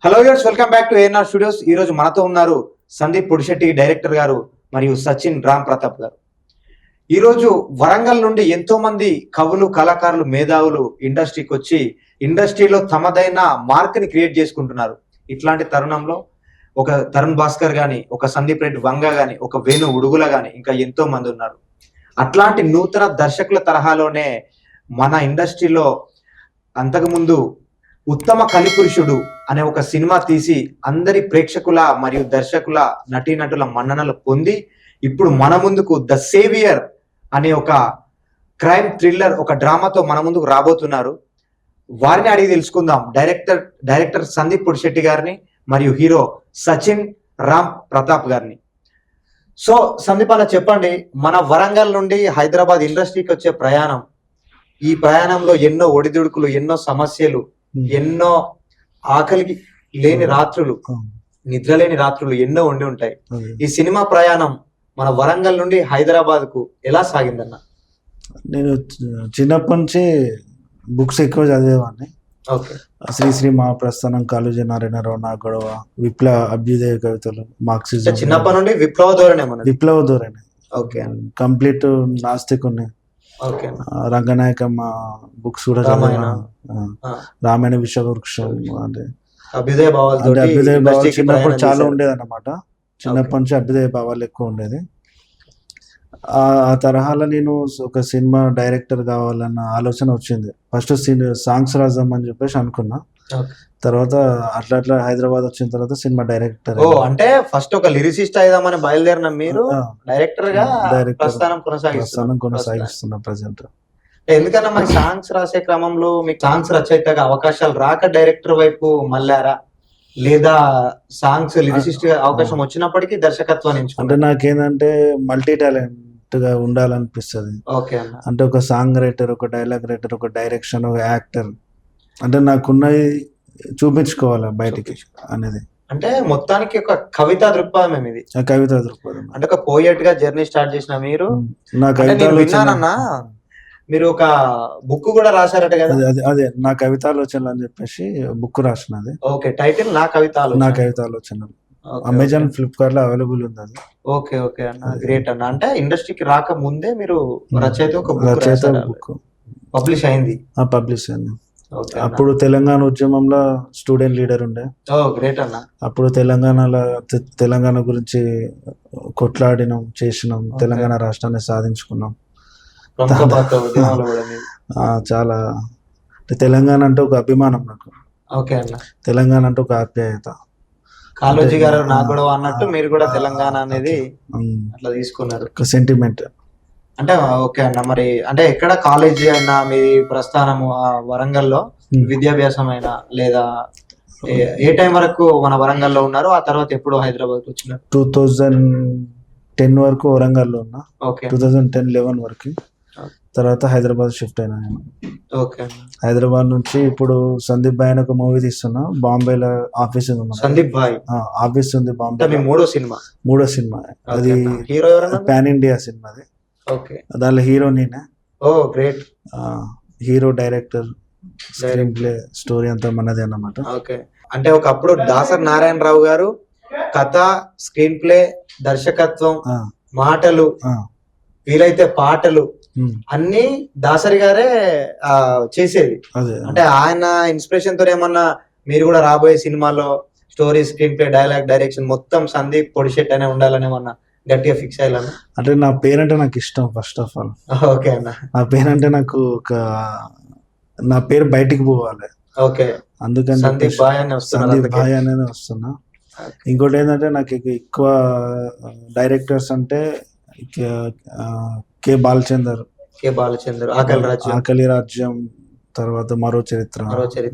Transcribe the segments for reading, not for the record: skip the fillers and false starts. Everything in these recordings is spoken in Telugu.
Hello viewers, welcome back to ANR studios. ఈ రోజు మనతో ఉన్నారు సందీప్ పొడిశెట్టి డైరెక్టర్ గారు మరియు సచిన్ రామ్ ప్రతాప్ గారు. ఈ రోజు వరంగల్ నుండి ఎంతో మంది కవులు, కళాకారులు, మేధావులు ఇండస్ట్రీకి వచ్చి ఇండస్ట్రీలో తమదైన మార్క్ ని క్రియేట్ చేసుకుంటున్నారు. ఇట్లాంటి తరుణంలో ఒక తరుణ్ భాస్కర్ గాని, ఒక సందీప్ రెడ్డి వంగ గాని, ఒక వేణు ఉడుగుల గాని ఇంకా ఎంతో మంది ఉన్నారు. అట్లాంటి నూతన దర్శకుల తరహాలోనే మన ఇండస్ట్రీలో అంతకుముందు ఉత్తమ కలిపురుషుడు అనే ఒక సినిమా తీసి అందరి ప్రేక్షకుల మరియు దర్శకుల నటీనటుల మన్ననలు పొంది ఇప్పుడు మన ముందుకు ద సేవియర్ అనే ఒక క్రైమ్ థ్రిల్లర్, ఒక డ్రామాతో మన ముందుకు రాబోతున్నారు. వారిని అడిగి తెలుసుకుందాం. డైరెక్టర్ సందీప్ పొడిశెట్టి గారిని మరియు హీరో సచిన్ రామ్ ప్రతాప్ గారిని. సో సందీప్ అన్న, చెప్పండి, మన వరంగల్ నుండి హైదరాబాద్ ఇండస్ట్రీకి వచ్చే ప్రయాణం, ఈ ప్రయాణంలో ఎన్నో ఒడిదుడుకులు, ఎన్నో సమస్యలు, ఎన్నో ఆకలికి లేని రాత్రులు, నిద్ర లేని రాత్రులు ఎన్నో ఉండి ఉంటాయి. ఈ సినిమా ప్రయాణం మన వరంగల్ నుండి హైదరాబాద్ కు ఎలా సాగిందన్న? నేను చిన్నప్పటి నుంచి బుక్స్ ఎక్కువ చదివేవాడిని. శ్రీశ్రీ మహాప్రస్థానం, కాళోజీ నారాయణరావు, నా గొడవ, విప్లవ అభ్యుదయ కవితలు, మార్క్సిజం. చిన్నప్పటి నుండి విప్లవ ధోరణి. ఓకే, కంప్లీట్ నాస్తికుని. రంగనాయకమ్మ బుక్స్ కూడా రామాయణ విశ్వవృక్షం అంటే అభ్యుదయ భావాలు చిన్నప్పుడు చాలా ఉండేది అన్నమాట. చిన్నప్పటి నుంచి అభ్యుదయ భావాలు ఎక్కువ ఉండేది. ఆ తరహాలో నేను ఒక సినిమా డైరెక్టర్ కావాలన్న ఆలోచన వచ్చింది. ఫస్ట్ సాంగ్స్ రాద్దాం అని చెప్పేసి అనుకున్నా. తర్వాత అట్లా హైదరాబాద్ వచ్చిన తర్వాత సినిమా డైరెక్టర్. అంటే ఫస్ట్ ఒక లిరిసిస్ట్ అయిదామని బయలుదేరిన మీరు డైరెక్టర్ గా ప్రస్థానం కొనసాగిస్తున్నా ప్రజెంట్. ఎందుకన్నా మరి సాంగ్స్ రాసే క్రమంలో మీకు సాంగ్స్ రచయితగా అవకాశాలు రాక డైరెక్టర్ వైపు మళ్ళారా, లేదా సాంగ్స్ లిరిసిస్ట్ గా అవకాశం వచ్చినప్పటికీ దర్శకత్వాన్ని అంటే నాకేందంటే మల్టీ టాలెంట్ గా ఉండాలనిపిస్తుంది. అంటే ఒక సాంగ్ రైటర్, ఒక డైలాగ్ రైటర్, ఒక డైరెక్షన్, ఒక యాక్టర్, అంటే నాకున్నది చూపించుకోవాలి బయటికి అనేది. అంటే మొత్తానికి ఒక కవితా దృక్పథం ఇది. కవితా దృక్పథం అంటే ఒక పోయట్ గా జర్నీ స్టార్ట్ చేసిన మీరు, నా విన్నానన్నా మీరు ఒక బుక్ కూడా రాశారట కదా? అదే నా కవితాలోచనలు అని చెప్పేసి బుక్ రాసినది. ఓకే, టైటిల్ నా కవితాలోచనలు. అమెజాన్, ఫ్లిప్కార్ట్ లో అవైలబుల్ ఉంది అది. ఓకే అన్న, గ్రేట్ అన్న. అంటే ఇండస్ట్రీకి రాక ముందే మీరు రచయిత బుక్ పబ్లిష్ అయింది. అప్పుడు తెలంగాణ ఉద్యమంలో స్టూడెంట్ లీడర్ ఉండే. గ్రేట్ అన్న. అప్పుడు తెలంగాణ గురించి కొట్లాడినాం, చేసినాం, తెలంగాణ రాష్ట్రాన్ని సాధించుకున్నాం. చాలా తెలంగాణ అంటే ఒక అభిమానం నాకు. తెలంగాణ అంటే ఒక ఆప్యాయత. కాళోజీ గారు నా గొడవ అన్నట్టు మీరు కూడా తెలంగాణ అనేది అట్లా తీసుకున్నారు, ఒక సెంటిమెంట్. అంటే ఓకే అన్న. మరి అంటే ఎక్కడ కాలేజీ అయినా మీ ప్రస్థానము వరంగల్లో విద్యాభ్యాసం అయినా, లేదా ఏ టైం వరకు మన వరంగల్లో ఉన్నారు? ఆ తర్వాత ఎప్పుడు హైదరాబాద్ వచ్చినారు? 2010 వరకు వరంగల్లో ఉన్నా. 2010-11 వరకు. తర్వాత హైదరాబాద్ షిఫ్ట్ అయినా నేను. హైదరాబాద్ నుంచి ఇప్పుడు సందీప్ భాయ్ అని ఒక మూవీ తీస్తున్నా. బాంబేలో ఆఫీస్ ఉంది. సందీప్ భాయ్ ఆఫీస్ ఉంది బాంబే. మూడో సినిమా అది పాన్ ఇండియా సినిమా. అది దానిలో హీరో నేనే. Great. Hero, director, screen play, story అంతా మనదే అన్నమాట. అంటే ఒకప్పుడు దాసరి నారాయణరావు గారు కథ, స్క్రీన్ ప్లే, దర్శకత్వం, మాటలు, వీలైతే పాటలు అన్ని దాసరి గారే చేసేది. అంటే ఆయన ఇన్స్పిరేషన్ తో ఏమన్నా మీరు కూడా రాబోయే సినిమాలో story, screen play, dialogue, direction మొత్తం సందీప్ పొడిశెట్టి అనే ఉండాలనేమన్నా గట్టిగా ఫిక్స్ అయ్యాను? అంటే నా పేరంటే నాకు ఇష్టం ఫస్ట్ ఆఫ్ ఆల్. ఓకే అన్న. నా పేరంటే నాకు నా పేరు బయటికి పోవాలి. అందుకని సందీప్ భాయ్ అనేది వస్తున్నా. ఇంకోటి ఏంటంటే నాకు ఎక్కువ డైరెక్టర్స్ అంటే కె బాలచందర్, ఆకలి రాజ్యం, తర్వాత మరో చరిత్ర,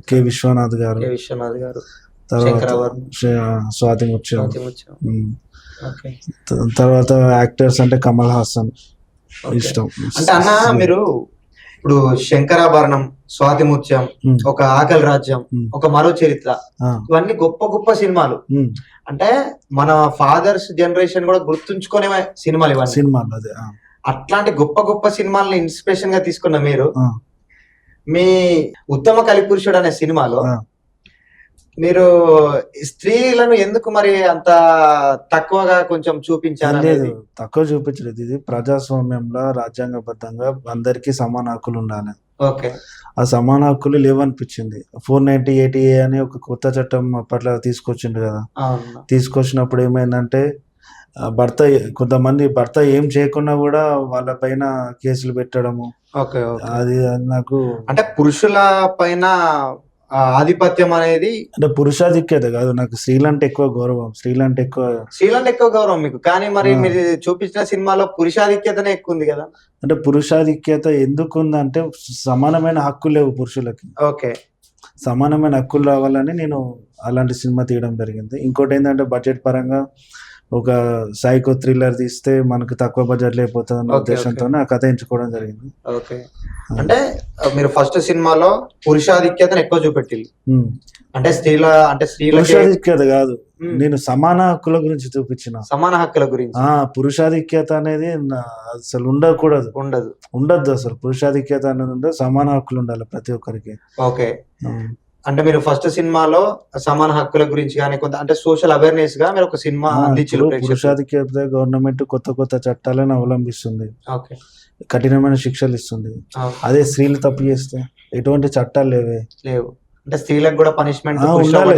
కె విశ్వనాథ్ గారు, తర్వాత స్వాతి ముత్యం. తర్వాత యాక్టర్స్ అంటే కమల్ హాసన్ ఇష్టం. అంటే అన్న మీరు ఇప్పుడు శంకరాభరణం, స్వాతి ముత్యం, ఒక ఆకలి రాజ్యం, ఒక మరో చరిత్ర, ఇవన్నీ గొప్ప గొప్ప సినిమాలు. అంటే మన ఫాదర్స్ జనరేషన్ కూడా గుర్తుంచుకునే సినిమాలు ఇవన్నీ. అదే అట్లాంటి గొప్ప గొప్ప సినిమాలని ఇన్స్పిరేషన్ గా తీసుకున్న మీరు మీ ఉత్తమ కలిపురుషుడు అనే సినిమాలో మీరు స్త్రీలను ఎందుకు మరి అంత తక్కువగా కొంచెం చూపించారు లేదు, తక్కువ చూపించలేదు. ఇది ప్రజాస్వామ్యంలో రాజ్యాంగబద్ధంగా అందరికీ సమాన హక్కులు ఉండాలి. ఓకే. ఆ సమాన హక్కులు లేవనిపించింది. 490 అని ఒక కొత్త చట్టం అప్పట్లో తీసుకొచ్చిండు కదా. తీసుకొచ్చినప్పుడు ఏమైందంటే కొంతమంది భర్త ఏం చేయకున్నా కూడా వాళ్ళ పైన కేసులు పెట్టడము. అది నాకు అంటే పురుషుల పైన ఆధిపత్యం అనేది, అంటే పురుషాధిక్యత కాదు, నాకు స్త్రీలంటే ఎక్కువ గౌరవం. స్త్రీలంటే ఎక్కువ గౌరవం మీకు. కానీ మరి మీరు చూపించిన సినిమాలో పురుషాధిక్యతనే ఎక్కువ ఉంది కదా. అంటే పురుషాధిక్యత ఎందుకు ఉందంటే సమానమైన హక్కులు లేవు పురుషులకి. ఓకే. సమానమైన హక్కులు రావాలని నేను అలాంటి సినిమా తీయడం జరిగింది. ఇంకోటి ఏంటంటే బడ్జెట్ పరంగా ఒక సైకో థ్రిల్లర్ తీస్తే మనకు తక్కువ బడ్జెట్ అయిపోతుంది అన్న ఉద్దేశంతో ఆ కథ ఎంచుకోవడం జరిగింది. ఓకే. అంటే మీరు ఫస్ట్ సినిమాలో పురుషాధిక్యతను ఎక్కువ చూపెట్టింది. అంటే పురుషాధిక్యత కాదు, నేను సమాన హక్కుల గురించి చూపించిన. సమాన హక్కుల గురించి. పురుషాధిక్యత అనేది అసలు ఉండద్దు అసలు. పురుషాధిక్యత అనేది ఉండదు, సమాన హక్కులు ఉండాలి ప్రతి ఒక్కరికి. ఓకే. అంటే మీరు ఫస్ట్ సినిమాలో సమాన హక్కుల గురించి కానీ కొంత అంటే సోషల్ అవేర్నెస్ గా మీరు ఒక సినిమా అందించారు. పురుషాధిక్యత గవర్నమెంట్ కొత్త చట్టాలను అవలంబిస్తుంది, కఠినమైన శిక్షలు ఇస్తుంది. అదే స్త్రీలు తప్పు చేస్తే ఎటువంటి చట్టాలు లేవు. అంటే స్త్రీలకు కూడా పనిష్మెంట్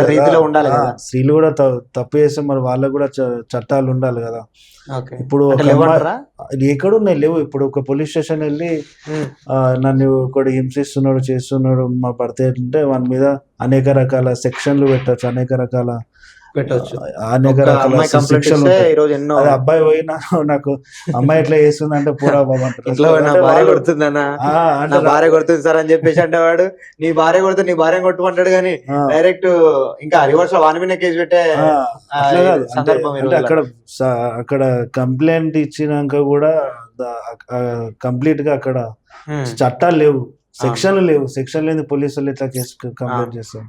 రీతిలో ఉండాలి కదా. స్త్రీలు కూడా తప్పు చేస్తే మరి వాళ్ళకు కూడా చట్టాలు ఉండాలి కదా. ఇప్పుడు ఎక్కడున్నాయి లేవు. ఇప్పుడు ఒక పోలీస్ స్టేషన్ వెళ్ళి నన్ను ఒకటి హింసిస్తున్నాడు చేస్తున్నాడు మా భర్త అంటే వాని మీద అనేక రకాల సెక్షన్లు పెట్టచ్చు, అనేక రకాల శిక్షలు. అదే అబ్బాయి పోయినా నాకు అమ్మాయి ఎట్లా చేస్తుంది అంటే పూరా భార్య కొడుతుంది సార్ అని చెప్పేసి అంటే వాడు నీ భార్య కొడుతుంది నీ భార్య కొట్టుకుంటాడు కానీ డైరెక్ట్ ఇంకా రివర్స్ వాని మీద కేసు పెట్టే సందర్భం. అక్కడ కంప్లైంట్ ఇచ్చినాక కూడా కంప్లీట్ గా అక్కడ చట్టాలు లేవు, సెక్షన్లు లేవు. సెక్షన్ లేని పోలీసులు ఎట్లా కేసు కంప్లైంట్ చేస్తారు.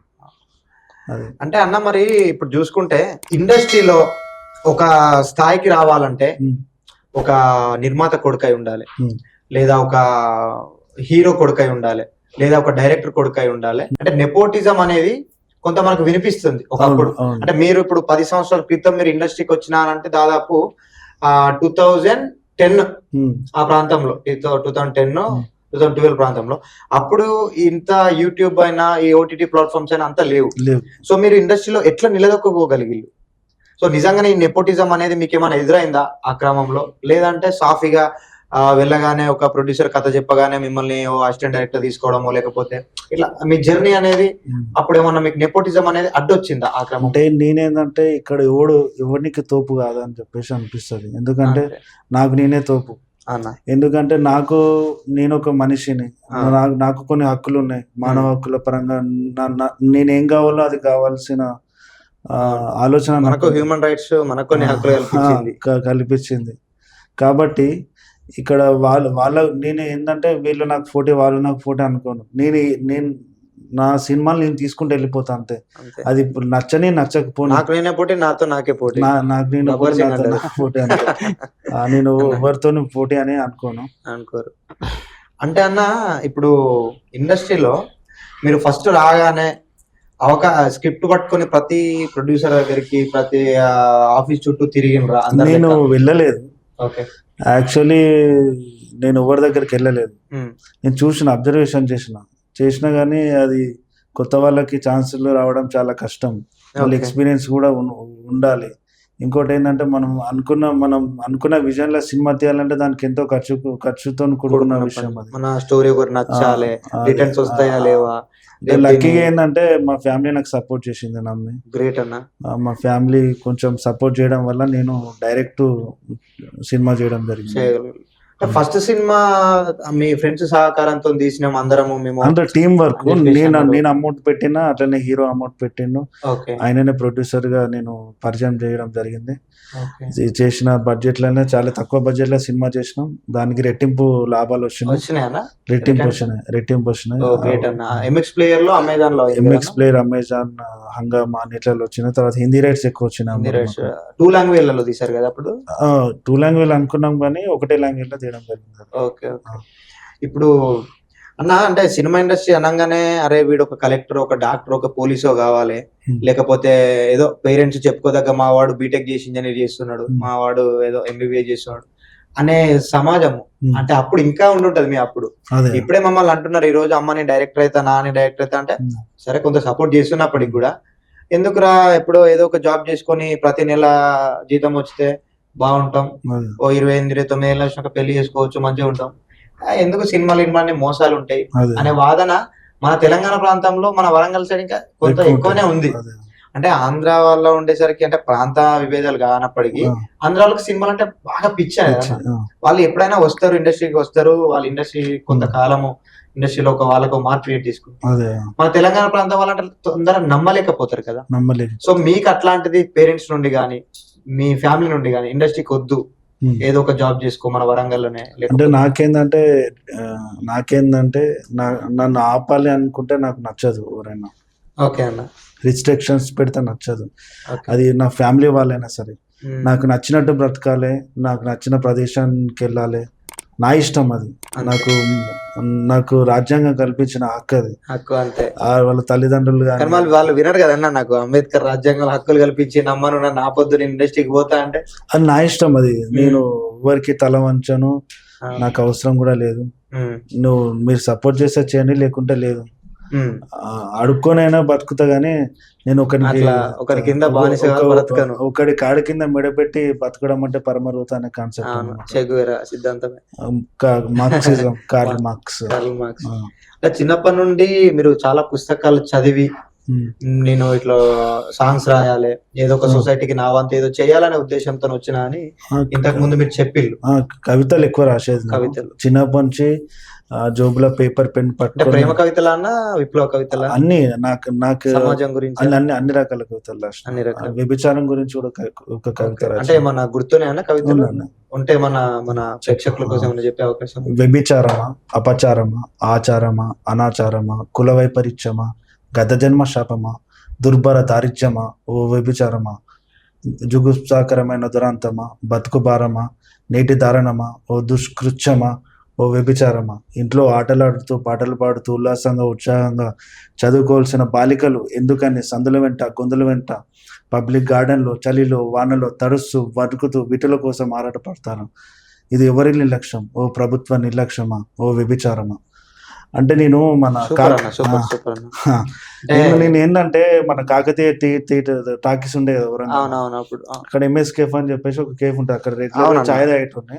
అంటే అన్న మరి ఇప్పుడు చూసుకుంటే ఇండస్ట్రీలో ఒక స్థాయికి రావాలంటే ఒక నిర్మాత కొడుకై ఉండాలి, లేదా ఒక హీరో కొడుకై ఉండాలి, లేదా ఒక డైరెక్టర్ కొడుకై ఉండాలి. అంటే నెపోటిజం అనేది కొంత మనకు వినిపిస్తుంది ఒకప్పుడు. అంటే మీరు ఇప్పుడు 10 సంవత్సరాల క్రితం మీరు ఇండస్ట్రీకి వచ్చినారంటే దాదాపు 2010 ఆ ప్రాంతంలో, 2012 ప్రాంతంలో. అప్పుడు ఇంత యూట్యూబ్ అయినా ఈ ఓటీటీ ప్లాట్ఫామ్స్ అయినా అంతా లేవు. సో మీరు ఇండస్ట్రీలో ఎట్లా నిలదొక్కుకోగలిగిల్లు? సో నిజంగానే ఈ నెపోటిజం అనేది మీకు ఏమైనా ఎదురైందా ఆ క్రమంలో? లేదంటే సాఫీగా వెళ్ళగానే ఒక ప్రొడ్యూసర్ కథ చెప్పగానే మిమ్మల్ని అసిస్టెంట్ డైరెక్టర్ తీసుకోవడమో, లేకపోతే ఇట్లా మీ జర్నీ అనేది అప్పుడు ఏమన్నా మీకు నెపోటిజం అనేది అడ్డొచ్చిందా ఆ క్రమం? అంటే నేనేందంటే ఇక్కడ ఎవరికి తోపు కాదని చెప్పేసి అనిపిస్తుంది. ఎందుకంటే నాకు నేనే తోపు. ఎందుకంటే నేను ఒక మనిషిని, నాకు కొన్ని హక్కులు ఉన్నాయి మానవ హక్కుల పరంగా. నేనేం కావాలో అది కావాల్సిన ఆలోచన మనకు హ్యూమన్ రైట్స్ మనకు కొన్ని హక్కులు కల్పించింది. కాబట్టి ఇక్కడ నేను ఏంటంటే వీళ్ళు నాకు పోటీ వాళ్ళు నాకు పోటీ అనుకోను. నేను నా సినిమాలు నేను తీసుకుంటూ వెళ్ళిపోతా అంతే. అది నచ్చని నచ్చకపోను, నాకు నేనే పోటీ నాతో నాకే పోటీ, నాకు నేను పోటీ అనుకో. నేను ఎవరితో పోటీ అని అనుకోరు. అంటే అన్న ఇప్పుడు ఇండస్ట్రీలో మీరు ఫస్ట్ రాగానే స్క్రిప్ట్ పట్టుకొని ప్రతి ప్రొడ్యూసర్ దగ్గరికి ప్రతి ఆఫీస్ చుట్టూ తిరిగినరా? నేను వెళ్ళలేదు. యాక్చువల్లీ నేను ఎవరి దగ్గరికి వెళ్ళలేదు. నేను అబ్జర్వేషన్ చేసిన కానీ అది కొత్త వాళ్ళకి ఛాన్సులు రావడం చాలా కష్టం. వాళ్ళ ఎక్స్పీరియన్స్ కూడా ఉండాలి. ఇంకోటి ఏంటంటే మనం అనుకున్న విజన్ లో సినిమా తీయాలంటే దానికి ఎంతో ఖర్చుతో కూడుకున్న విషయం. అది మన స్టోరీ నచ్చాలి, రిటర్న్స్ వస్తాయా లేవా. లక్కీగా ఏంటంటే మా ఫ్యామిలీ నాకు సపోర్ట్ చేసింది. నమ్మి గ్రేట్ అన్న. మా ఫ్యామిలీ కొంచెం సపోర్ట్ చేయడం వల్ల నేను డైరెక్ట్ సినిమా చేయడం జరిగింది. ఫస్ట్ సినిమా మీ ఫ్రెండ్స్ సహకారంతో తీసినాం అందరము, మేము అంటే టీం వర్క్. నేను అమౌంట్ పెట్టినా, అట్లనే హీరో అమౌంట్ పెట్టిండు, ఆయననే ప్రొడ్యూసర్ గా నేను పరిచయం చేయడం జరిగింది. చేసిన బడ్జెట్ లోనే చాలా తక్కువ బడ్జెట్ లో సినిమా చేసినాం. దానికి రెట్టింపు లాభాలు వచ్చినాయి. రెట్టింపు వచ్చినాయి. ఎంఎక్స్ ప్లేయర్, అమెజాన్, హంగామా అన్నిట్లలో వచ్చినాయి. తర్వాత హిందీ రైట్స్ ఎక్కువ వచ్చినాయి. 2 లాంగ్వేజ్ లలో తీసారు కదా అప్పుడు? 2 లాంగ్వేజ్ అనుకున్నాం కానీ ఒకటే లాంగ్వేజ్ లో తీయడం జరిగింది. ఓకే. ఇప్పుడు అన్న అంటే సినిమా ఇండస్ట్రీ అనగానే అరే వీడు ఒక కలెక్టర్, ఒక డాక్టర్, ఒక పోలీసో కావాలి, లేకపోతే ఏదో పేరెంట్స్ చెప్పుకోదగ్గ మా వాడు బీటెక్ చేసి ఇంజనీర్ చేస్తున్నాడు, మా వాడు ఏదో ఎంబీబీఎస్ చేస్తున్నాడు అనే సమాజము అంటే అప్పుడు ఇంకా ఉండుంటది మీ అప్పుడు. ఇప్పుడే మమ్మల్ని అంటున్నారు ఈ రోజు అమ్మని డైరెక్టర్ అయితే నాని డైరెక్టర్ అయితే అంటే సరే కొంత సపోర్ట్ చేస్తున్నప్పటికి కూడా ఎందుకురా ఎప్పుడో ఏదో ఒక జాబ్ చేసుకొని ప్రతి నెల జీతం వస్తే బాగుంటాం, ఓ 28-29 ఏళ్ళ వచ్చినాక పెళ్లి చేసుకోవచ్చు, మంచిగా ఉంటాం, ఎందుకు సినిమాలు ఇన్మాన్ని మోసాలు ఉంటాయి అనే వాదన మన తెలంగాణ ప్రాంతంలో మన వరంగల్ సైడ్ ఇంకా కొంత ఎక్కువనే ఉంది. అంటే ఆంధ్ర వాళ్ళ ఉండేసరికి అంటే ప్రాంత విభేదాలు కానప్పటికీ ఆంధ్ర వాళ్ళకి సినిమాలు అంటే బాగా పిచ్చాయి. వాళ్ళు ఎప్పుడైనా వస్తారు, ఇండస్ట్రీకి వస్తారు, వాళ్ళ ఇండస్ట్రీ కొంతకాలము ఇండస్ట్రీలో ఒక వాళ్ళకు మార్క్ క్రియేట్ చేసుకుంటారు. మన తెలంగాణ ప్రాంతం వాళ్ళంటే తొందరగా నమ్మలేకపోతారు కదా. సో మీకు అట్లాంటిది పేరెంట్స్ నుండి గానీ మీ ఫ్యామిలీ నుండి గానీ ఇండస్ట్రీకి వద్దు ఏదో ఒక జాబ్ చేసుకో మన వరంగల్లోనే అంటే నాకేందంటే నన్ను ఆపాలి అనుకుంటే నాకు నచ్చదు ఎవరైనా. ఓకే అన్న. రిస్ట్రిక్షన్స్ పెడితే నచ్చదు. అది నా ఫ్యామిలీ వాళ్ళైనా సరే నాకు నచ్చినట్టు బ్రతకాలి, నాకు నచ్చిన ప్రదేశానికి వెళ్ళాలి, నా ఇష్టం అది. నాకు రాజ్యాంగం కల్పించిన హక్కు అది. హక్కు అంతే. వాళ్ళ తల్లిదండ్రులు వాళ్ళు వినరు కదన్నా, నాకు అంబేద్కర్ రాజ్యాంగం హక్కులు కల్పించి నమ్మను నన్ను ఆపొద్దు నేను ఇండస్ట్రీకి పోతా అంటే అది నా ఇష్టం. అది నేను ఎవరికి తల వంచను, నాకు అవసరం కూడా లేదు. మీరు సపోర్ట్ చేస్తే చేయండి, లేకుంటే లేదు. అడుక్కోనైనా బతుకుతా గానీ నేను ఒకరి కింద ఒకటి కాడి కింద మెడపెట్టి బతకడం అంటే పరమరుత అనే కాన్సెప్ట్ సిద్ధాంతమే. Marxism, Karl Marx. చిన్నప్పటి నుండి మీరు చాలా పుస్తకాలు చదివి నేను ఇట్లా సాంగ్స్ రాయాలి, ఏదో ఒక సొసైటీకి నా వంతు ఏదో చేయాలనే ఉద్దేశంతో వచ్చినా అని ఇంతకు ముందు మీరు చెప్పిళ్ళు. కవితలు ఎక్కువ రాసేది. కవితలు చిన్నప్పటి నుంచి జోబులో పేపర్ పెన్ పట్టుకొని. ప్రేమ కవితలా అన్న విప్లవ కవితలా? అన్ని. నాకు సమాజం గురించి అన్ని రకాల కవితలు రాసిన. వ్యభిచారం గురించి కూడా ఒక కవిత. అంటే మన గుర్తునే అన్న కవితలు ఉంటే మన ప్రేక్షకుల కోసం చెప్పే అవకాశం. వ్యభిచారమా, అపచారమా, ఆచారమా, అనాచారమా, కుల వైపరీత్యమా, గత జన్మ శాపమా, దుర్భర దారిద్ర్యమా, ఓ వ్యభిచారమా, జుగుప్సాకరమైన దురాంతమా, బతుకు భారమా, నేటి దారణమా, ఓ దుష్కృత్యమా, ఓ వ్యభిచారమా, ఇంట్లో ఆటలాడుతూ పాటలు పాడుతూ ఉల్లాసంగా ఉత్సాహంగా చదువుకోవాల్సిన బాలికలు ఎందుకని సందుల వెంట గొంతుల వెంట పబ్లిక్ గార్డెన్లో చలిలో వానలో తడుస్తూ బతుకుతూ వీటిల కోసం ఆరాటపడతారు. ఇది ఎవరి నిర్లక్ష్యం, ఓ ప్రభుత్వ నిర్లక్ష్యమా, ఓ వ్యభిచారమా. అంటే నేను నేను ఏంటంటే మన కాకతీయ టాకీస్ ఉండే కదా అక్కడ ఎంఎస్ కేఫ్ అని చెప్పేసి ఒక కేఫ్ ఉంటుంది, అక్కడ రెగ్యులర్ చాయ్ తాగేటోనే.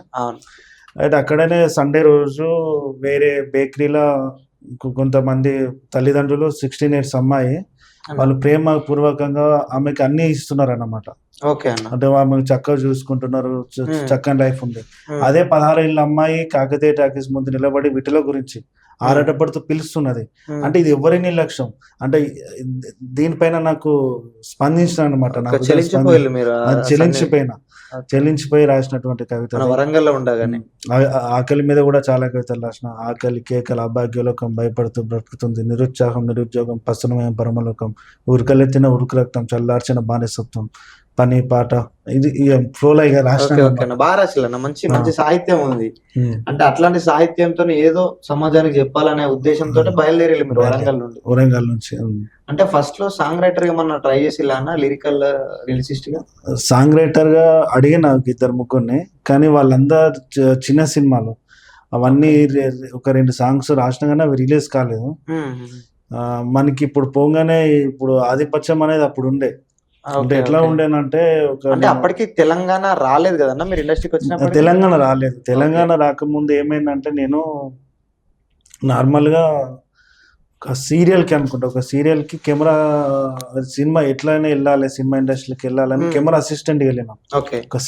అయితే అక్కడనే సండే రోజు వేరే బేకరీలో కొంతమంది తల్లిదండ్రులు 16 years అమ్మాయి వాళ్ళు ప్రేమ పూర్వకంగా ఆమెకి అన్ని ఇస్తున్నారు అన్నమాట. అంటే ఆమె చక్కగా చూసుకుంటున్నారు, చక్కని లైఫ్ ఉంది. అదే 16 ఏళ్ళ అమ్మాయి కాకతీయ టాకీస్ ముందు నిలబడి వీటిలో గురించి ఆరాటపడుతూ పిలుస్తున్నది. అంటే ఇది ఎవరి నిర్లక్ష్యం అంటే దీనిపైన నాకు స్పందించిన అనమాట. నాకు చెల్లించిపోయి రాసినటువంటి కవిత వరంగల్లో ఉండగానే. ఆకలి మీద కూడా చాలా కవితలు రాసిన. ఆకలి కేకలు అభాగ్యలోకం భయపడుతూ బ్రతుకుతుంది, నిరుత్సాహం నిరుద్యోగం పసనమయం పరమలోకం, ఉరకలెత్తిన ఉరుకు రక్తం చల్లార్చిన బానిసత్వం, పని పాట. ఇది ఫ్లోలో ఇక రాసిన. బాగా రాసిన మంచి సాహిత్యం ఉంది. అంటే అట్లాంటి సాహిత్యంతో ఏదో సమాజానికి చెప్పాలనే ఉద్దేశంతో బయలుదేరి మీరు వరంగల్ నుంచి. అంటే ఫస్ట్ లో సాంగ్ రైటర్ ఏమన్నా ట్రై చేసిల్లా, లిరికల్ లిరిసిస్ట్ గా? సాంగ్ రైటర్ గా అడిగిన 2-3 కానీ వాళ్ళందరూ చిన్న సినిమాలు అవన్నీ ఒక 2 songs రాసినా కానీ అవి రిలీజ్ కాలేదు. మనకి ఇప్పుడు పోగానే ఇప్పుడు ఆధిపత్యం అనేది అప్పుడు ఉండే. అంటే ఎట్లా ఉండేనంటే అప్పటికి తెలంగాణ రాలేదు కదన్నా మీరు ఇండస్ట్రీకి వచ్చిన? తెలంగాణ రాలేదు. తెలంగాణ రాకముందు ఏమైందంటే నేను నార్మల్ గా ఒక సీరియల్కి అనుకుంటా, ఒక సీరియల్ కి కెమెరా సినిమా ఎట్లయినా వెళ్ళాలి, సినిమా ఇండస్ట్రీకి వెళ్ళాలని కెమెరా అసిస్టెంట్ వెళ్ళినా ఒక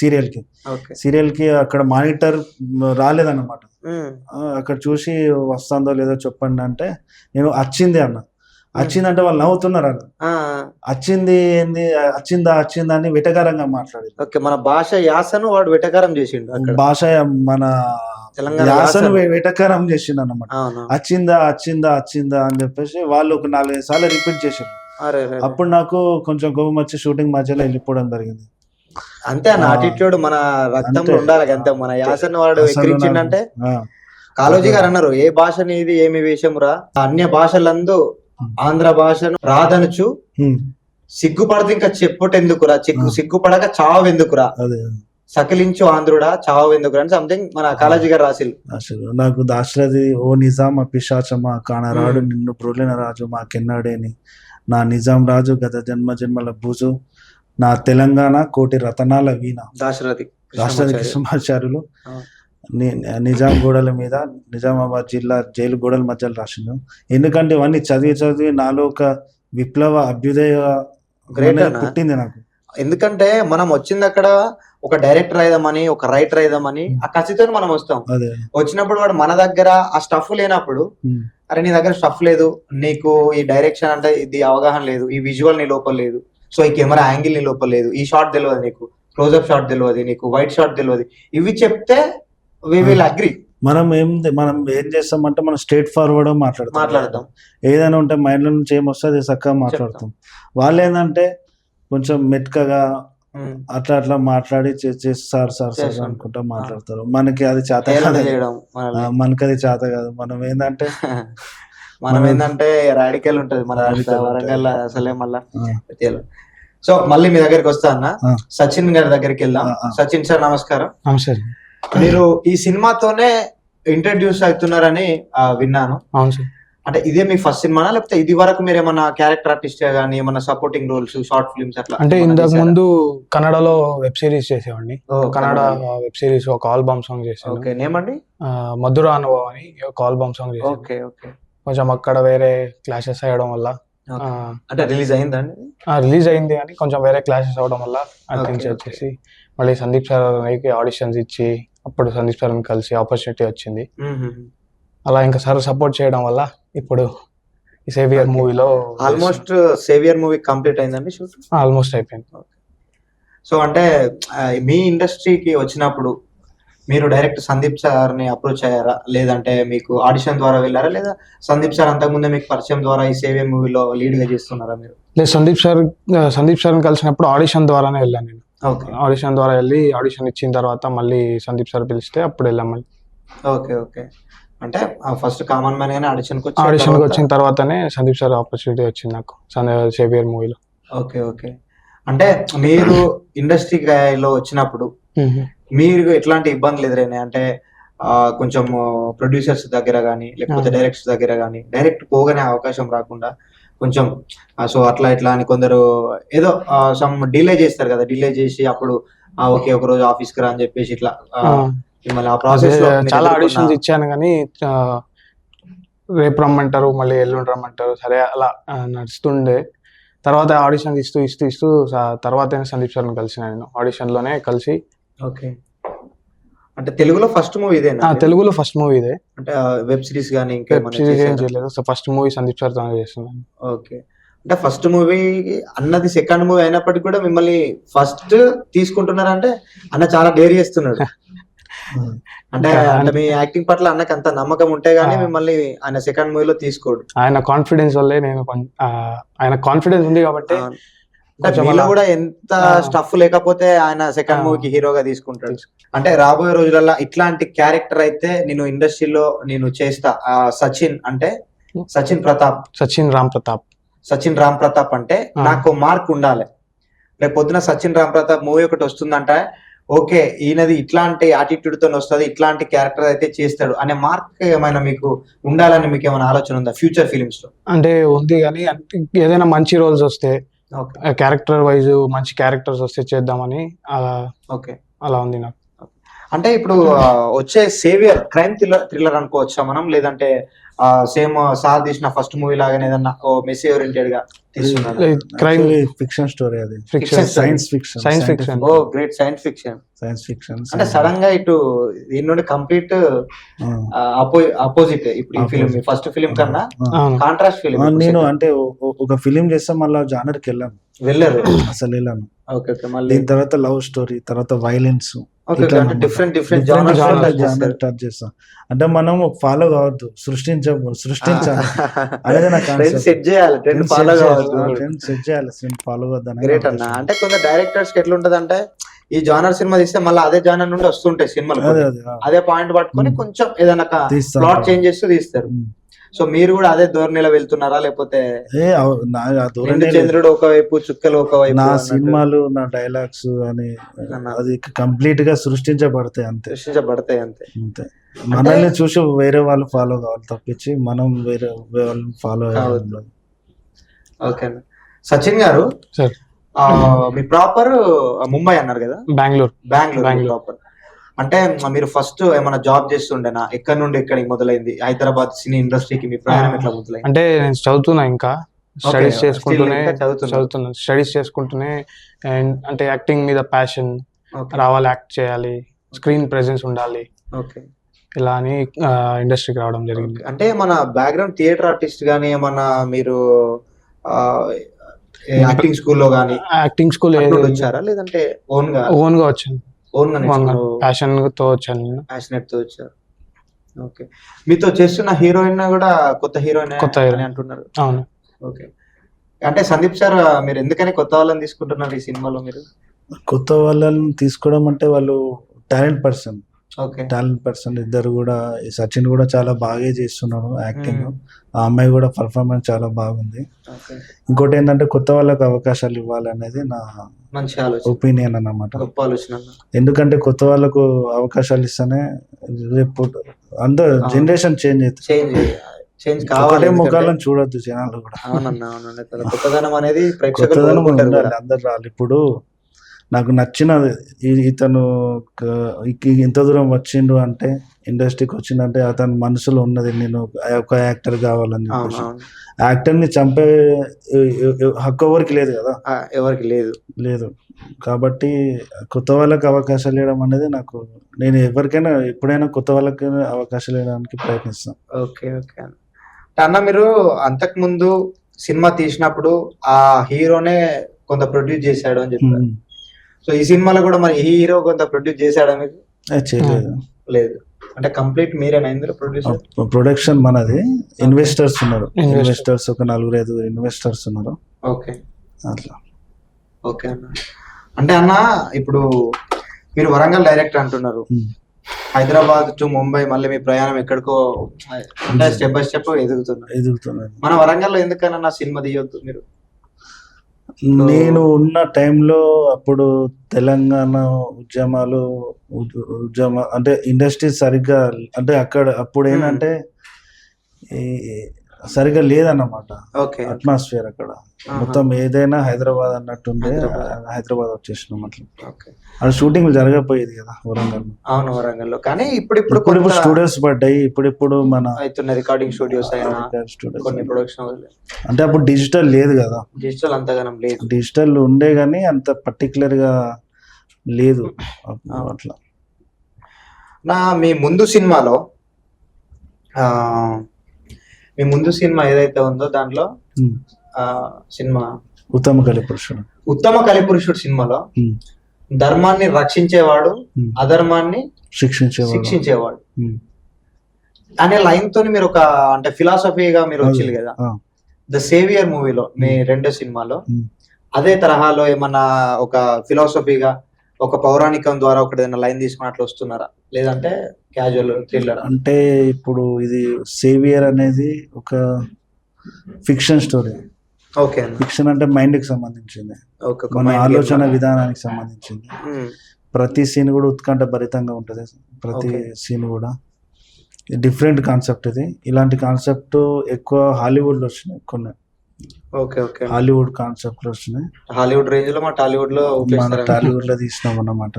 సీరియల్ కి అక్కడ మానిటర్ రాలేదన్నమాట. అక్కడ చూసి వస్తుందో లేదో చెప్పండి అంటే నేను వచ్చింది అన్న. వచ్చిందంటే వాళ్ళు నవ్వుతున్నారు అన్న. వచ్చింది ఏంది, వచ్చిందా అని వెటకారంగా మాట్లాడి మన భాష యాసను వాడు వెటకారం చేసిండు. భాష మన యాసను వెటకారం చేసిండు అన్నమాట. వచ్చిందా అని చెప్పేసి వాళ్ళు ఒక 4-5 సార్లు రిపీట్ చేసిండు. అప్పుడు నాకు కొంచెం కోపం వచ్చి షూటింగ్ మధ్యలో వెళ్ళిపోవడం జరిగింది. అంతే అన్న, ఆటిట్యూడ్ మన రక్తంలో ఉండాలి అంతే. మన యాసను వాడు ఎక్కిరించిండంటే కాళోజీ గారు అన్నారు, ఏ భాష నీది ఏమి వేషమురా, అన్య భాషలందు ఆంధ్ర భాషను రాదనుచు సిగ్గుపడదు ఇంకా చెప్పుటెందుకురా, సిగ్గుపడక చావెందుకురా, సకిలించు ఆంధ్రుడా చావెందుకురా అని సంథింగ్ మన కాళోజీ గారు రాసిల్లు. నాకు దాశరథి ఓ నిజామా పిశాచమా కానరాడు నిన్ను బ్రోలిన రాజు మాకెన్నాడేని, నా నిజాం రాజు గత జన్మ జన్మల బూజు, నా తెలంగాణ కోటి రతనాల వీణ. దాశరథి కృష్ణమాచార్యులు నిజాం గోడల మీద, నిజామాబాద్ జిల్లా జైలు గోడల మధ్యలో రాసిండు. ఎందుకంటే ఇవన్నీ చదివి నాలో ఒక విప్లవ అభ్యుదయ పుట్టింది నాకు. ఎందుకంటే మనం వచ్చింది అక్కడ ఒక డైరెక్టర్ అయిదామని, ఒక రైటర్ అయిదామని, ఆ కసితో మనం వస్తాం. వచ్చినప్పుడు వాడు మన దగ్గర ఆ స్టఫ్ లేనప్పుడు, అరే నీ దగ్గర స్టఫ్ లేదు, నీకు ఈ డైరెక్షన్ అంటే ఇది అవగాహన లేదు, ఈ విజువల్ నీ లోపల లేదు, సో ఈ కెమెరా యాంగిల్ నీ లోపల లేదు, ఈ షాట్ తెలియదు నీకు, క్లోజ్అప్ షాట్ తెలియదు నీకు, వైట్ షాట్ తెలియదు, ఇవి చెప్తే వి విల్ అగ్రి. మనం ఏం చేస్తామంటే మనం స్ట్రేట్ ఫార్వర్డ్ మాట్లాడతాం. ఏదైనా ఉంటే మైండ్ లో నుంచి ఏమొస్తుంది చక్కగా మాట్లాడతాం. వాళ్ళు ఏంటంటే కొంచెం మెట్కగా అట్లా మాట్లాడి సార్ అనుకుంటా మాట్లాడతారు. మనకి అది చేత కాదు. మనం ఏంటంటే రాడికల్ ఉంటది మన వరంగల్ అసలే మళ్ళా. సో మళ్ళీ మీ దగ్గరికి వస్తా అన్న, సచిన్ గారి దగ్గరికి వెళ్దాం. సచిన్ సార్ నమస్కారం. నమస్కారం. మీరు ఈ సినిమాతోనే ఇంట్రడ్యూస్ అవుతున్నారని విన్నాను. అవును సార్. అంటే ఇదే మీ ఫస్ట్ సినిమానా, లేకపోతే ఇది వరకు మీరు ఏమన్నా క్యారెక్టర్ ఆర్టిస్ట్ గానీ ఏమన్నా సపోర్టింగ్ రోల్స్, షార్ట్ ఫిల్మ్స్ అట్లా? అంటే ఇంతకు ముందు కన్నడలో వెబ్ సిరీస్ చేసేవాడిని. కన్నడ వెబ్ సిరీస్ ఒక ఆల్బమ్ సాంగ్ చేసాను. ఓకే, నేమ్ అండి? మధుర అనుభవం అని ఒక ఆల్బమ్ సాంగ్ చేసాను. Okay okay. కొంచెం అక్కడ వేరే క్లాషెస్ అయ్యడం వల్ల, అంటే రిలీజ్ అయిందండి? రిలీజ్ అయింది కానీ కొంచెం వేరే క్లాషెస్ అవడం వల్ల అటెండ్ వచ్చేసి మళ్ళీ సందీప్ సార్ ఆడిషన్స్ ఇచ్చి, అప్పుడు సందీప్ సార్ కలిసి ఆపర్చునిటీ వచ్చింది. అలా ఇంకా సార్ సపోర్ట్ చేయడం వల్ల ఇప్పుడు ఈ సేవియర్ మూవీలో ఆల్మోస్ట్ సేవియర్ మూవీ కంప్లీట్ అయిందండి షూట్? ఆల్మోస్ట్ అయిపోయింది. సో అంటే మీ ఇండస్ట్రీకి వచ్చినప్పుడు మీరు డైరెక్ట్ సందీప్ సార్ ని అప్రోచ్ అయ్యారా, లేదంటే మీకు ఆడిషన్ ద్వారా వెళ్ళారా, లేదా సందీప్ సార్ అంతకుముందే మీకు పరిచయం ద్వారా ఈ సేవియర్ మూవీలో లీడ్ గా చేస్తున్నారా మీరు? లేదు, సందీప్ సార్ కలిసినప్పుడు ఆడిషన్ ద్వారానే వెళ్ళాను నేను. ఆడిషన్ ద్వారా వెళ్ళి ఆడిషన్ ఇచ్చిన తర్వాత మళ్ళీ సందీప్ సార్ పిలిస్తే అప్పుడు వెళ్ళాం. Okay okay. అంటే ఫస్ట్ కామన్ మ్యాన్ గానే ఆడిషన్ వచ్చిన తర్వాతనే సందీప్ సార్ ఆపర్చునిటీ వచ్చింది నాకు సేవియర్ మూవీలో. Okay okay. అంటే మీరు ఇండస్ట్రీలో వచ్చినప్పుడు మీరు ఎట్లాంటి ఇబ్బందులు ఎదురైనాయి? అంటే కొంచెం ప్రొడ్యూసర్స్ దగ్గర కానీ, లేకపోతే డైరెక్టర్స్ దగ్గర కానీ, డైరెక్ట్ పోగానే అవకాశం రాకుండా కొంచెం సో అట్లా ఇట్లా అని కొందరు ఏదో సమ్ డిలే చేస్తారు కదా, డిలే చేసి అప్పుడు ఓకే ఒక రోజు ఆఫీస్ కి రా అని చెప్పేసి ఇట్లా ఆ ప్రాసెస్ లో చాలా ఆడిషన్స్ ఇచ్చాను కానీ రేపు రమ్మంటారు, మళ్ళీ ఎల్లుండి రమ్మంటారు, సరే అలా నడుస్తుండే. తర్వాత ఆడిషన్ ఇస్తూ తర్వాత సందీప్ సార్ని కలిసిన నేను ఆడిషన్ లోనే కలిసి. ఓకే. అంటే తెలుగులో ఫస్ట్ మూవీ ఇదేనా? తెలుగులో ఫస్ట్ మూవీ ఇదే. అంటే వెబ్ సిరీస్ కానీ వెబ్ సిరీస్ ఏం చేయలేదు, so first movie Sandeep sir తోనే చేస్తున్నాను. ఓకే. అంటే ఫస్ట్ మూవీ అన్నది సెకండ్ మూవీ అయినప్పటికీ కూడా మిమ్మల్ని ఫస్ట్ తీసుకుంటున్నారంటే అన్న చాలా డేర్ చేస్తున్నాడు. అంటే మీ యాక్టింగ్ పట్ల అన్నకి అంత నమ్మకం ఉంటే గానీ మిమ్మల్ని ఆయన సెకండ్ మూవీలో తీసుకోడు. ఆయన కాన్ఫిడెన్స్ వల్లే నేను, ఆయన కాన్ఫిడెన్స్ ఉంది కాబట్టి. మీలో కూడా ఎంత స్టఫ్ లేకపోతే ఆయన సెకండ్ మూవీకి హీరోగా తీసుకుంటాడు. అంటే రాబోయే రోజులలో ఇట్లాంటి క్యారెక్టర్ అయితే నేను ఇండస్ట్రీలో నేను చేస్తా. సచిన్ అంటే సచిన్ రామ్ ప్రతాప్ అంటే నాకు మార్క్ ఉండాలి. రేపు పొద్దున సచిన్ రామ్ ప్రతాప్ మూవీ ఒకటి వస్తుందంటే ఓకే ఈయనది ఇట్లాంటి యాటిట్యూడ్ తో వస్తుంది, ఇట్లాంటి క్యారెక్టర్ అయితే చేస్తాడు అనే మార్క్ ఏమైనా మీకు ఉండాలని మీకు ఏమైనా ఆలోచన ఉందా ఫ్యూచర్ ఫిలిమ్స్ లో? అంటే ఉంది కానీ ఏదైనా మంచి రోల్స్ వస్తే, క్యారెక్టర్ వైజ్ మంచి క్యారెక్టర్స్ వస్తే చేద్దామని అలా ఉంది నాకు. అంటే ఇప్పుడు వచ్చే సేవియర్ క్రైమ్ థ్రిల్లర్ అనుకోవచ్చా మనం, లేదంటే సేమ్ సార్ తీసిన ఫస్ట్ మూవీ లాగానే ఏదన్నా మెసేజ్ ఓరియంటెడ్ గా తీసుకున్నారు? క్రైమ్ ఫిక్షన్ స్టోరీ, అది సైన్స్ ఫిక్షన్. ఓ గ్రేట్, సైన్స్ ఫిక్షన్. అంటే సడన్ గా ఇటు దీని నుండి కంప్లీట్ అపోజిట్ ఇప్పుడు ఈ ఫిలిం, ఫస్ట్ ఫిలిం కన్నా కాంట్రాస్ట్ ఫిలిం. నేను అంటే ఒక ఫిలిం చేస్తే మళ్ళీ జానర్ కి వెళ్ళారు అసలు వెళ్ళాను. దీని తర్వాత లవ్ స్టోరీ, తర్వాత వైలెన్స్, డిఫరెంట్ టచ్ చేస్తాం. అంటే మనం ఫాలో కావద్దు, సృష్టించాలి అనేది నా కాన్సెప్ట్. సెట్ చేయాలి, ఫాలో కావద్దు. ఫాలో కావద్దు. గ్రేట్ అన్న. అంటే కొంత డైరెక్టర్స్ కి ఎట్లుంటది అంటే ఈ జానర్ సినిమా తీస్తే మళ్ళీ అదే జానర్ నుండి వస్తుంటాయి సినిమాలు అదే కొన్ని. అదే పాయింట్ పట్టుకొని కొంచెం ఏదైనా తీస్తాం. ప్లాట్ చేంజ్ చేస్తూ తీస్తారు. సో మీరు కూడా అదే ధోరణిలో వెళ్తున్నారా, లేకపోతే నిండు చంద్రుడు ఒకవైపు చుక్కలు ఒకవైపు నా అన్నట్టు సినిమాలు నా డైలాగ్స్ అని అది కంప్లీట్ గా సృష్టించబడతాయి అంతే. సృష్టించబడతాయి అంతే. అంతే. మనల్ని చూసి వేరే వాళ్ళు ఫాలో కావాలి తప్పించి మనం వేరే వాళ్ళు ఫాలో కావద్దు. ఓకే అన్న. సచిన్ గారు, సార్ మీ ప్రాపర్ ముంబై అన్నారు కదా? బెంగళూరు ప్రాపర్. అంటే మీరు ఫస్ట్ ఏమైనా జాబ్ చేస్తుండేనా? ఎక్కడి నుండి ఎక్కడికి మొదలైంది హైదరాబాద్ సినీ ఇండస్ట్రీకి మీ ప్రయాణం ఎట్లా మొదలైంది? అంటే నేను చదువుతున్నా, ఇంకా స్టడీస్ Okay, చేసుకుంటూనే still ఇంకా చదువుతున్నా. స్టడీస్ చేసుకుంటూనే అండ్ అంటే యాక్టింగ్ మీద ప్యాషన్, Okay. రావాలి, యాక్ట్ చేయాలి, స్క్రీన్ ప్రెజెన్స్ ఉండాలి, ఓకే. ఇలా అని ఇండస్ట్రీకి రావడం జరిగింది. అంటే మన బ్యాక్గ్రౌండ్ థియేటర్ ఆర్టిస్ట్ గానీ ఏమన్నా మీరు యాక్టింగ్ స్కూల్లో గానీ యాక్టింగ్ స్కూల్ వచ్చారా, లేదంటే ఓన్ గా వచ్చాను, ఓన్ గా ప్యాషన్ తో వచ్చాను నేను. ప్యాషనెట్ తో వచ్చారు? ఓకే. మీతో చేస్తున్న హీరోయిన్ కూడా కొత్త హీరోయిన్ అని అంటున్నారు. అవును. ఓకే. అంటే సందీప్ సార్, మీరు ఎందుకని కొత్త వాళ్ళని తీసుకుంటున్నారు ఈ సినిమాలో? మీరు కొత్త వాళ్ళని తీసుకోవడం అంటే వాళ్ళు talent person. Okay. Talent person ఇద్దరు కూడా. ఈ సచిన్ కూడా చాలా బాగా చేస్తున్నాడు యాక్టింగ్. ఆ అమ్మాయి కూడా పర్ఫార్మెన్స్ చాలా బాగుంది. ఓకే. ఇంకోటి ఏంటంటే కొత్త వాళ్ళకి అవకాశాలు ఇవ్వాలనేది నా మంచి ఆలోచన, ఒపీనియన్ అన్నమాట. గొప్ప ఆలోచన అన్న. ఎందుకంటే కొత్త వాళ్ళకు అవకాశాలు ఇస్తేనే రేపు అందరు జనరేషన్ చేంజ్ అవుతుంది. చేంజ్ కావాలి. ఒకటే ముఖాలను చూడొద్దు జనాలు కూడా. అవునన్నా, అవునండి. కొత్తదనం అనేది ప్రేక్షకులు కొత్తదనం కోరుకుంటారు ఉండాలి, కూడా. అందరు రాలి. ఇప్పుడు నాకు నచ్చిన ఇతను ఇంత దూరం వచ్చిండు అంటే, ఇండస్ట్రీకి వచ్చిందంటే అతని మనసులో ఉన్నది నేను ఒక యాక్టర్ కావాలని చెప్పేసి. అవునవును. యాక్టర్ ని చంపే హక్కు ఎవరికి లేదు కదా. ఎవరికి లేదు. లేదు. కాబట్టి కొత్త వాళ్ళకి అవకాశాలు ఇవ్వడం అనేది నేను ఎవరికైనా ఎప్పుడైనా కొత్త వాళ్ళకి అవకాశాలు ఇవ్వడానికి ప్రయత్నిస్తాను. ఓకే. ఓకే అన్న. అన్న, మీరు అంతకు ముందు సినిమా తీసినప్పుడు ఆ హీరోనే కొంత ప్రొడ్యూస్ చేశాడు అని చెప్పారు. సో ఈ సినిమాలో కూడా మరి ఈ హీరో కొంత ప్రొడ్యూస్ చేశాడా మీకు? చేయలేదు. లేదు. అంటే కంప్లీట్ మీరేనా ఇందులో ప్రొడ్యూసర్? ప్రొడక్షన్ మనది. ఇన్వెస్టర్స్ ఉన్నారు. ఇన్వెస్టర్స్ ఒక 4-5 ఇన్వెస్టర్స్ ఉన్నారు. ఓకే. అట్లా. ఓకే అన్న. అంటే అన్న, ఇప్పుడు మీరు వరంగల్ డైరెక్టర్ అంటున్నారు. హైదరాబాద్ టు ముంబై మళ్ళీ మీ ప్రయాణం ఎక్కడికో అంటే స్టెప్ బై స్టెప్ ఎదుగుతున్నారు. మన వరంగల్లో ఎందుకన్నా సినిమా తీయొద్దు మీరు? నేను ఉన్న టైంలో అప్పుడు తెలంగాణ ఉద్యమ అంటే ఇండస్ట్రీ సరిగ్గా అంటే అప్పుడు ఏంటంటే సరిగ్గా లేదన్నమాట. ఓకే. అట్మాస్ఫియర్ అక్కడ మొత్తం ఏదైనా హైదరాబాద్ అన్నట్టుండే. హైదరాబాద్ వచ్చేసినాం అట్లా. అది షూటింగ్ జరగకపోయేది కదా వరంగల్. అవును, వరంగల్లో. కానీ ఇప్పుడు స్టూడియోస్ పడ్డాయి. ఇప్పుడు మన అవుతున్న రికార్డింగ్ స్టూడియోస్ అయినా కొన్ని ప్రొడక్షన్. అంటే అప్పుడు డిజిటల్ లేదు కదా. డిజిటల్ అంతగానం లేదు. డిజిటల్ ఉండే గానీ అంత పర్టికులర్ గా లేదు అట్లా. మీ ముందు సినిమా ఏదైతే ఉందో దాంట్లో సినిమా ఉత్తమ కలిపురుషుడు సినిమాలో ధర్మాన్ని రక్షించేవాడు, అధర్మాన్ని శిక్షించేవాడు అనే లైన్ తోని మీరు ఒక అంటే ఫిలాసఫీగా మీరు వచ్చింది కదా. ద సేవియర్ మూవీలో మీ రెండో సినిమాలో అదే తరహాలో ఏమన్నా ఒక ఫిలాసఫీగా ఒక పౌరాణికం ద్వారా ఒకటి ఏదైనా లైన్ తీసుకుని అట్లా వస్తున్నారా, లేదంటే క్యాజువల్ థ్రిల్లర్? అంటే ఇప్పుడు ఇది సేవియర్ అనేది ఒక ఫిక్షన్ స్టోరీ. ఓకే. ఫిక్షన్ అంటే మైండ్ కి సంబంధించింది, మన ఆలోచన విధానానికి సంబంధించింది. ప్రతి సీన్ కూడా ఉత్కంఠ భరితంగా ఉంటది. ప్రతి సీన్ కూడా డిఫరెంట్ కాన్సెప్ట్. ఇది ఇలాంటి కాన్సెప్ట్ ఎక్కువ హాలీవుడ్ లో వచ్చినాయి కొన్ని. హాలీవుడ్ కాన్సెప్ట్ లో వచ్చినాయి. హాలీవుడ్ రేంజ్ లో టాలీవుడ్ లో తీసినాం అన్నమాట.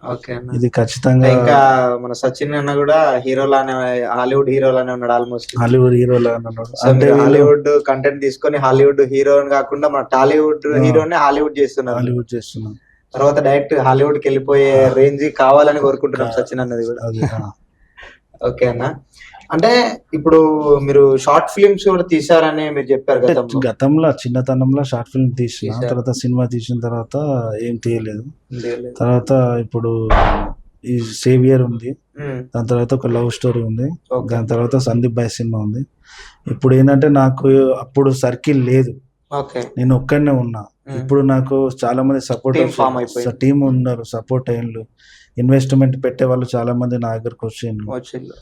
ఓకే. ఇది ఖచ్చితంగా. ఇంకా మన సచిన్ అన్న కూడా హీరోలానే, హాలీవుడ్ హీరోలానే ఉన్నాడు. ఆల్మోస్ట్ హాలీవుడ్ హీరోలానే ఉన్నాడు. అంటే హాలీవుడ్ కంటెంట్ తీసుకొని హాలీవుడ్ హీరో కాకుండా మన టాలీవుడ్ హీరోనే హాలీవుడ్ చేస్తున్నాం. తర్వాత డైరెక్ట్ హాలీవుడ్ కి వెళ్ళిపోయే రేంజ్ కావాలని కోరుకుంటున్నాం సచిన్ అన్నది కూడా. ఓకే అన్న. అంటే ఇప్పుడు మీరు షార్ట్ ఫిల్మ్స్ కూడా తీసారని మీరు చెప్పారు. గతంలో చిన్నతనంలో షార్ట్ ఫిల్మ్ తీసిన తర్వాత సినిమా తీసిన తర్వాత ఏం తీయలేదు. తర్వాత ఇప్పుడు ఈ సేవియర్ ఉంది, దాని తర్వాత ఒక లవ్ స్టోరీ ఉంది, దాని తర్వాత సందీప్ భాయ్ సినిమా ఉంది. ఇప్పుడు ఏంటంటే నాకు అప్పుడు సర్కిల్ లేదు. ఓకే. నేను ఒక్కడనే ఉన్నా. ఇప్పుడు నాకు చాలా మంది సపోర్ట్ Team form అయిపోయింది. టీం ఉన్నారు, సపోర్ట్ అయ్యిండ్రు. ఇన్వెస్ట్మెంట్ పెట్టే వాళ్ళు చాలా మంది నా దగ్గరకు వచ్చిండ్రు, వచ్చిండు.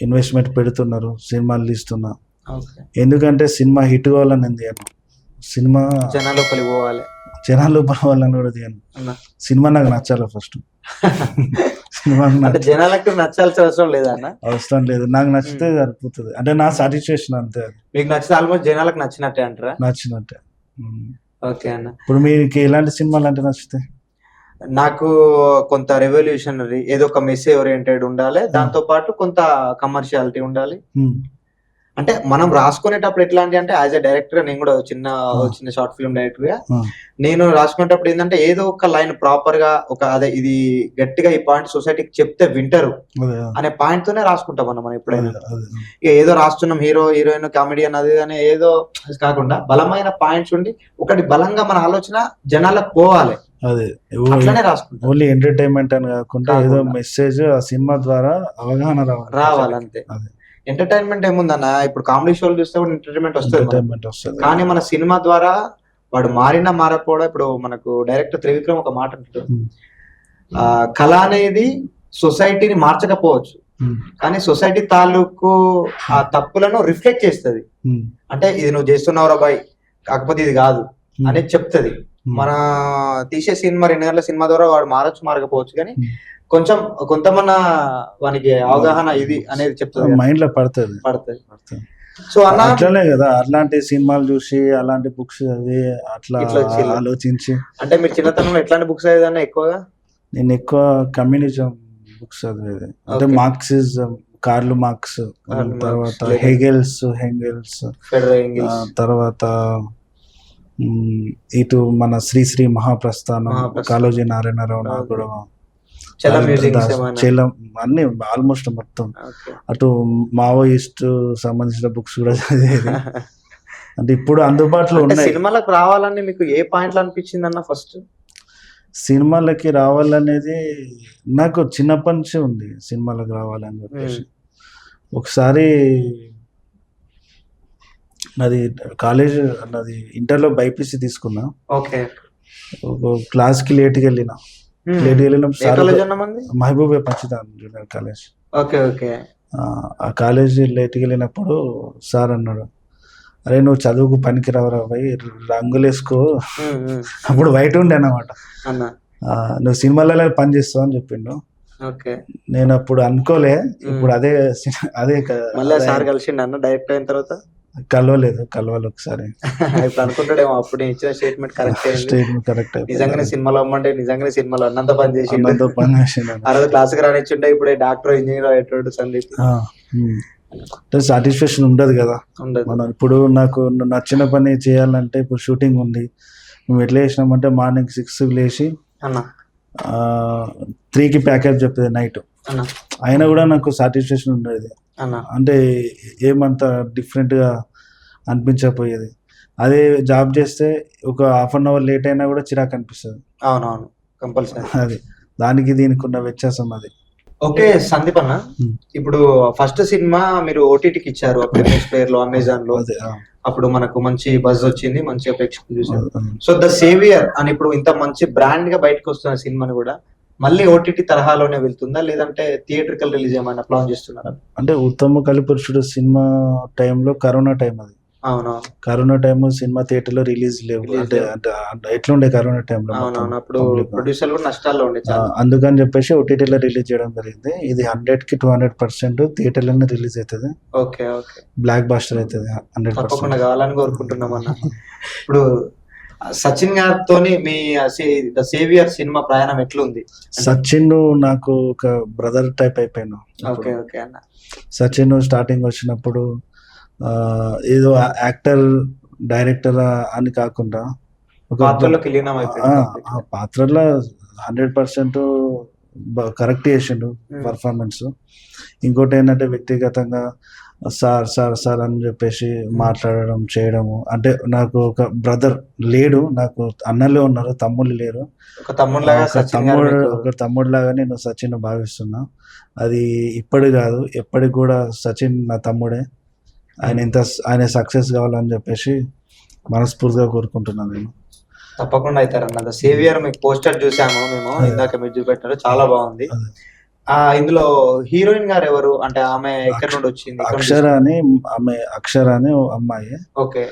ఇన్వెస్ట్మెంట్ పెడుతున్నారు, సినిమాలు తీస్తున్నా. ఓకే. ఎందుకంటే సినిమా హిట్ కావాలని నేను తీయను, సినిమా జనాల్లోకి పోవాలి జనాలు పోవాలని కూడా తీయను. అన్న. సినిమా నాకు నచ్చాలి ఫస్ట్. సినిమా అంటే జనాలకు నచ్చాల్సిన అవసరం లేదా అన్న? అవసరం లేదు, నాకు నచ్చితే సరిపోతుంది. అంటే నా సాటిస్ఫాక్షన్ అంతే, అది మీకు నచ్చితే ఆల్మోస్ట్ జనాలకు నచ్చినట్టే అంటారా? నచ్చినట్టే. ఓకే అన్న. ఇప్పుడు మీకు ఎలాంటి సినిమాలు అంటే నచ్చుతాయి? నాకు కొంత రెవల్యూషనరీ, ఏదో ఒక మెసేజ్ ఓరియంటెడ్ ఉండాలి, దాంతో పాటు కొంత కమర్షియాలిటీ ఉండాలి. అంటే మనం రాసుకునేటప్పుడు ఎట్లాంటి అంటే యాజ్ ఎ డైరెక్టర్ నేను కూడా చిన్న షార్ట్ ఫిల్మ్ డైరెక్టర్ గా నేను రాసుకునేటప్పుడు ఏంటంటే ఏదో ఒక లైన్ ప్రాపర్ గా అదే ఇది గట్టిగా ఈ పాయింట్ సొసైటీకి చెప్తే వింటారు అనే పాయింట్ తోనే రాసుకుంటాం మనం ఎప్పుడైనా. ఇక ఏదో రాస్తున్నాం హీరో హీరోయిన్ కామెడియన్ అది అని ఏదో కాకుండా బలమైన పాయింట్స్ ఉండి ఒకటి బలంగా మన ఆలోచన జనాలకు పోవాలి, అదే అట్లనే రాసుకుంటాం. ఓన్లీ ఎంటర్టైన్మెంట్ అని కాకుండా ఏదో మెసేజ్ ఆ సినిమా ద్వారా అవగాహన రావాలి అంతే. ఎంటర్టైన్మెంట్ ఏముందన్న, ఇప్పుడు కామెడీ షోలు చూస్తే కూడా ఎంటర్టైన్మెంట్ వస్తుంది, కానీ మన సినిమా ద్వారా వాడు మారకపోవడం. ఇప్పుడు మనకు డైరెక్టర్ త్రివిక్రమ్ ఒక మాట అంటాడు, కళ అనేది సొసైటీని మార్చకపోవచ్చు కానీ సొసైటీ తాలూకు ఆ తప్పులను రిఫ్లెక్ట్ చేస్తుంది. అంటే ఇది నువ్వు చేస్తున్నావురా బాయ్, కాకపోతే ఇది కాదు అనేది చెప్తుంది. మన తీసే సినిమా 2 గంటల సినిమా ద్వారా వాడు మారకపోవచ్చు కానీ కొంచెం కొంతమన్న వానికి అవగాహన ఇది అనేది చెప్తుంది, మైండ్ లో పడుతుంది. సో అట్లానే కదా, అట్లాంటి సినిమాలు చూసి అలాంటి బుక్స్ చదివి అట్లా ఆలోచించి. అంటే మీరు చిన్నతనంలో ఎట్లాంటి బుక్స్ చదివేదన్నా ఎక్కువగా? నేను ఎక్కువ కమ్యూనిజం బుక్స్ చదివేది, అంటే మార్క్సిజం, కార్ల్ మార్క్స్, తర్వాత హెగెల్స్, తర్వాత ఇటు మన శ్రీ మహాప్రస్థానం, కాళోజీ నారాయణరావు, నాగూడ, అన్ని ఆల్మోస్ట్ మొత్తం. అటు మావోయిస్ట్ సంబంధించిన బుక్స్ కూడా చదివేది. అంటే ఇప్పుడు అందుబాటులో ఉన్నాయి. సినిమాలకు రావాలని మీకు ఏ పాయింట్లు అనిపించింది అన్న? ఫస్ట్ సినిమాలకి రావాలనేది నాకు చిన్నప్పటి నుంచి ఉంది, సినిమాలకు రావాలని చెప్పేసి. ఒకసారి నాది కాలేజ్, నాది ఇంటర్లో బైపీసీ తీసుకున్నా. ఓకే. క్లాస్కి లేట్కి వెళ్ళిన, మహబూబే పంచుతాను జూనియర్ కాలేజ్. Okay okay. ఆ కాలేజ్ లేట్కి వెళ్ళినప్పుడు సార్ అన్నాడు, అరే నువ్వు చదువుకు పనికి రావరా పోయి రంగులేసుకో. అప్పుడు వైట్ ఉండే అన్నమాట. నువ్వు సినిమాలలో పని చేస్తావు అని చెప్పిండు. నేను అప్పుడు అనుకోలే, ఇప్పుడు అదే సార్ కలిసిండు అన్న డైరెక్ట్ అయిన తర్వాత. కలవాలి ఒకసారి. ఇప్పుడు అనుకుంటాడేమో అప్పుడు ఇచ్చిన స్టేట్మెంట్ కరెక్ట్, నిజంగానే సినిమాలో అమ్మంటే నిజంగానే సినిమాలో అన్నంత పని చేసి ఆ రోజు క్లాస్ కి రానిచ్చుంటే ఇప్పుడు డాక్టర్ ఇంజనీర్ అయ్యేటోడు సందీప్. సాటిస్ఫాక్షన్ ఉండదు కదా మనం. ఇప్పుడు నాకు నచ్చిన పని చేయాలంటే, ఇప్పుడు షూటింగ్ ఉంది, మేము ఎట్లా చేసినామంటే మార్నింగ్ 6 లేచి 3కి ప్యాకేజ్ చెప్తుంది నైట్, అయినా కూడా నాకు సాటిస్ఫాక్షన్ ఉండేది. అంటే ఏమంత డిఫరెంట్ గా అనిపించకపోయేది. అదే జాబ్ చేస్తే ఒక ½ అవర్ లేట్ అయినా కూడా చిరాకు అనిపిస్తుంది. అవునవును, కంపల్సరీ. అది దానికి దీనికి ఉన్న వ్యత్యాసం అది. ఓకే సందీప్ అన్న, ఇప్పుడు ఫస్ట్ సినిమా మీరు ఓటీటీకి ఇచ్చారు, ప్లేయర్ లో, అమెజాన్ లో. అప్పుడు మనకు మంచి బజ్ వచ్చింది, మంచి ప్రేక్షకులు చూసారు. సో ద సేవియర్ అని ఇప్పుడు ఇంత మంచి బ్రాండ్ గా బయటకు వస్తున్న సినిమాని కూడా మళ్ళీ ఓటీటీ తరహాలోనే వెళ్తుందా, లేదంటే థియేట్రికల్ రిలీజ్ ఏమైనా ప్లాన్ చేస్తున్నారా? అంటే ఉత్తమ కలిపురుషుడు సినిమా టైంలో కరోనా టైం, అది కరోనా టైం, సినిమా థియేటర్ లో రిలీజ్ లేవు. అంటే ఎట్లుండే కరోనా టైంలో, అప్పుడు ప్రొడ్యూసర్ కూడా నష్టాల్లో ఉండే. అందుకని చెప్పేసి ఓటీటీలో రిలీజ్ చేయడం జరిగింది. ఇది 100కి 200% థియేటర్లోనే రిలీజ్ అవుతుంది. Okay okay. బ్లాక్ బాస్టర్ అవుతుంది 100%. కావాలని కోరుకుంటున్నాం అన్న. ఇప్పుడు సచిన్ గారితో మీ ద సేవియర్ సినిమా ప్రయాణం ఎట్లుంది? సచిన్ నాకు ఒక బ్రదర్ టైప్ అయిపోయాను. ఓకే ఓకే అన్న. సచిన్ స్టార్టింగ్ వచ్చినప్పుడు ఏదో యాక్టర్, డైరెక్టర్ అని కాకుండా ఒక పాత్రలో 100% కరెక్ట్ చేసిండు పర్ఫార్మెన్స్. ఇంకోటి ఏంటంటే వ్యక్తిగతంగా సార్ సార్ సార్ అని చెప్పేసి మాట్లాడడం, చేయడము. అంటే నాకు ఒక బ్రదర్ లేడు, నాకు అన్నలే ఉన్నారు, తమ్ముళ్ళు లేరు. ఒక తమ్ముడు లాగా నేను సచిన్ భావిస్తున్నా. అది ఇప్పటి కాదు, ఎప్పటికి కూడా సచిన్ నా తమ్ముడే. ఆయన సక్సెస్ కావాలని చెప్పేసి మనస్ఫూర్తిగా కోరుకుంటున్నాను నేను. తప్పకుండా అవుతారన్న. ద సేవియర్ మీకు పోస్టర్ చూసాము మేము, ఇందాక మీరు చూపెట్టారు, చాలా బాగుంది. అదే. ఇందులో హీరోయిన్ గారు ఎవరు, అంటే ఆమె ఎక్కడి నుండి వచ్చింది? అక్షర అని ఓ అమ్మాయి. ఓకే.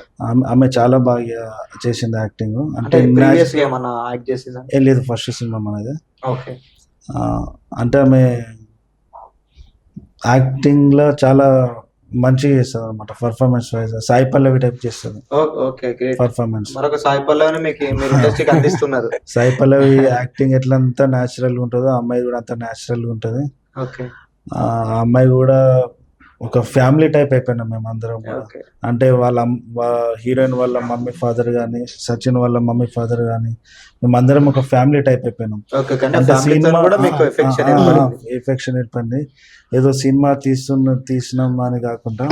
ఆమె చాలా బాగా చేసింది యాక్టింగ్. అంటే ప్రీవియస్ గా ఏమన్నా యాక్ట్ చేసిందా? లేదు, ఫస్ట్ సినిమా మనది. ఓకే. అంటే ఆమె యాక్టింగ్ లో చాలా మంచిగా చేస్తుంది అనమాట, performance wise. Sai Pallavi type చేస్తుంది ఓకే, గ్రేట్ పర్ఫార్మెన్స్. మరొక సాయి పల్లవిని మీకు మీరు ఇండస్ట్రీకి అందిస్తున్నారు. సాయి పల్లవి యాక్టింగ్ ఎట్లా అంతా న్యాచురల్ గా ఉంటుందో, అమ్మాయి కూడా అంత న్యాచురల్ గా ఉంటది. ఓకే. ఆ అమ్మాయి కూడా ఒక ఫ్యామిలీ టైప్ అయిపోయినాం మేము అందరం కూడా. ఓకే. అంటే వాళ్ళ హీరోయిన్ వాళ్ళ మమ్మీ ఫాదర్ గానీ, సచిన్ వాళ్ళ మమ్మీ ఫాదర్ గానీ, మేమందరం ఒక ఫ్యామిలీ టైప్ అయిపోయినాం. ఓకే, కానీ అంటే family తో సినిమా కూడా మీకు affection ఏర్పడింది. ఎఫెక్షన్ ఏర్పడింది. ఏదో సినిమా తీసినాం అని కాకుండా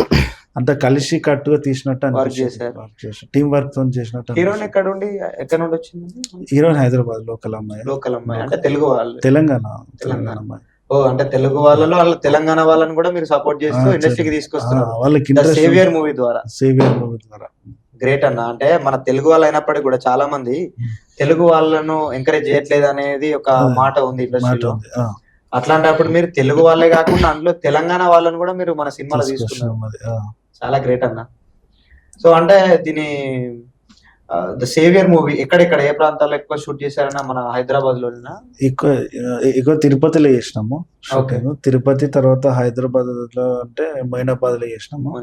అంతా కలిసి కట్టుగా తీసినట్టు Work చేశారు. టీమ్ వర్క్ తో చేసినట్టు. హీరోయిన్ ఎక్కడ నుండి వచ్చింది? హీరోయిన్ హైదరాబాద్ లోకల్ అమ్మాయి. లోకల్ అమ్మాయి అంటే తెలుగు వాళ్ళు? తెలంగాణ తెలంగాణ అమ్మాయి. అంటే తెలుగు వాళ్ళలో వాళ్ళ తెలంగాణ వాళ్ళని కూడా మీరు సపోర్ట్ చేస్తూ ఇండస్ట్రీకి తీసుకొస్తున్నారు వాళ్ళకి సేవియర్ మూవీ ద్వారా. సేవియర్ మూవీ ద్వారా గ్రేట్ అన్న. అంటే మన తెలుగు వాళ్ళు అయినప్పటికీ కూడా చాలా మంది తెలుగు వాళ్ళను ఎంకరేజ్ చేయట్లేదు అనేది ఒక మాట ఉంది ఇండస్ట్రీలో. అట్లాంటప్పుడు మీరు తెలుగు వాళ్ళే కాకుండా అందులో తెలంగాణ వాళ్ళని కూడా మీరు మన సినిమాలో తీసుకున్నారు. చాలా గ్రేట్ అన్న. సో అంటే దీని ద సేవియర్ మూవీ ఎక్కడెక్కడ ఏ ప్రాంతాల్లో ఎక్కువ షూట్ చేశారన్నా? మన హైదరాబాద్ లోనా? ఎక్కువ తిరుపతిలో చేసినాము షూటింగ్. తిరుపతి తర్వాత హైదరాబాద్ లో అంటే మైనాబాద్ లో చేసినాము.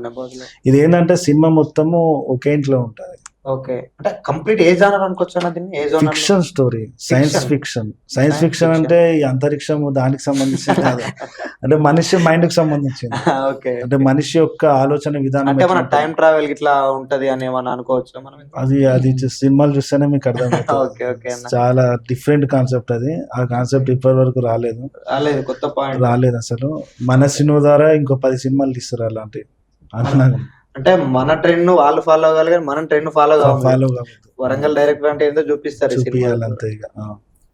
ఇది ఏంటంటే సినిమా మొత్తము ఒకే ఇంట్లో ఉంటది. ఓకే. అంటే కంప్లీట్ ఏ జానర్ అనుకోవచ్చు అన్న దీన్ని? ఏ genre? Fiction story, science fiction. Science fiction అంటే ఈ అంతరిక్షం దానికి సంబంధించింది కాదు, అంటే మనిషి మైండ్ కి సంబంధించింది. ఓకే. అంటే మనిషి యొక్క ఆలోచన విధానం. అంటే మన టైం ట్రావెల్ ఇట్లా ఉంటది అని ఏమన్నా అనుకోవచ్చు మనం? అది సినిమాలు చూస్తేనే మీకు అర్థమవుతుంది. ఓకే, ఓకే అన్న. చాలా డిఫరెంట్ కాన్సెప్ట్ అది. ఆ కాన్సెప్ట్ ఇప్పటి వరకు రాలేదు, కొత్త పాయింట్ రాలేదు అసలు. మన సినిమా ద్వారా ఇంకో 10 సినిమాలు తీస్తారు అలాంటి. అంటే మన ట్రెండ్ వాళ్ళు ఫాలో అవ్వాలి కానీ మనం ట్రెండ్ ఫాలో కావాలి. వరంగల్ డైరెక్టర్ అంటే ఏందో చూపిస్తారు.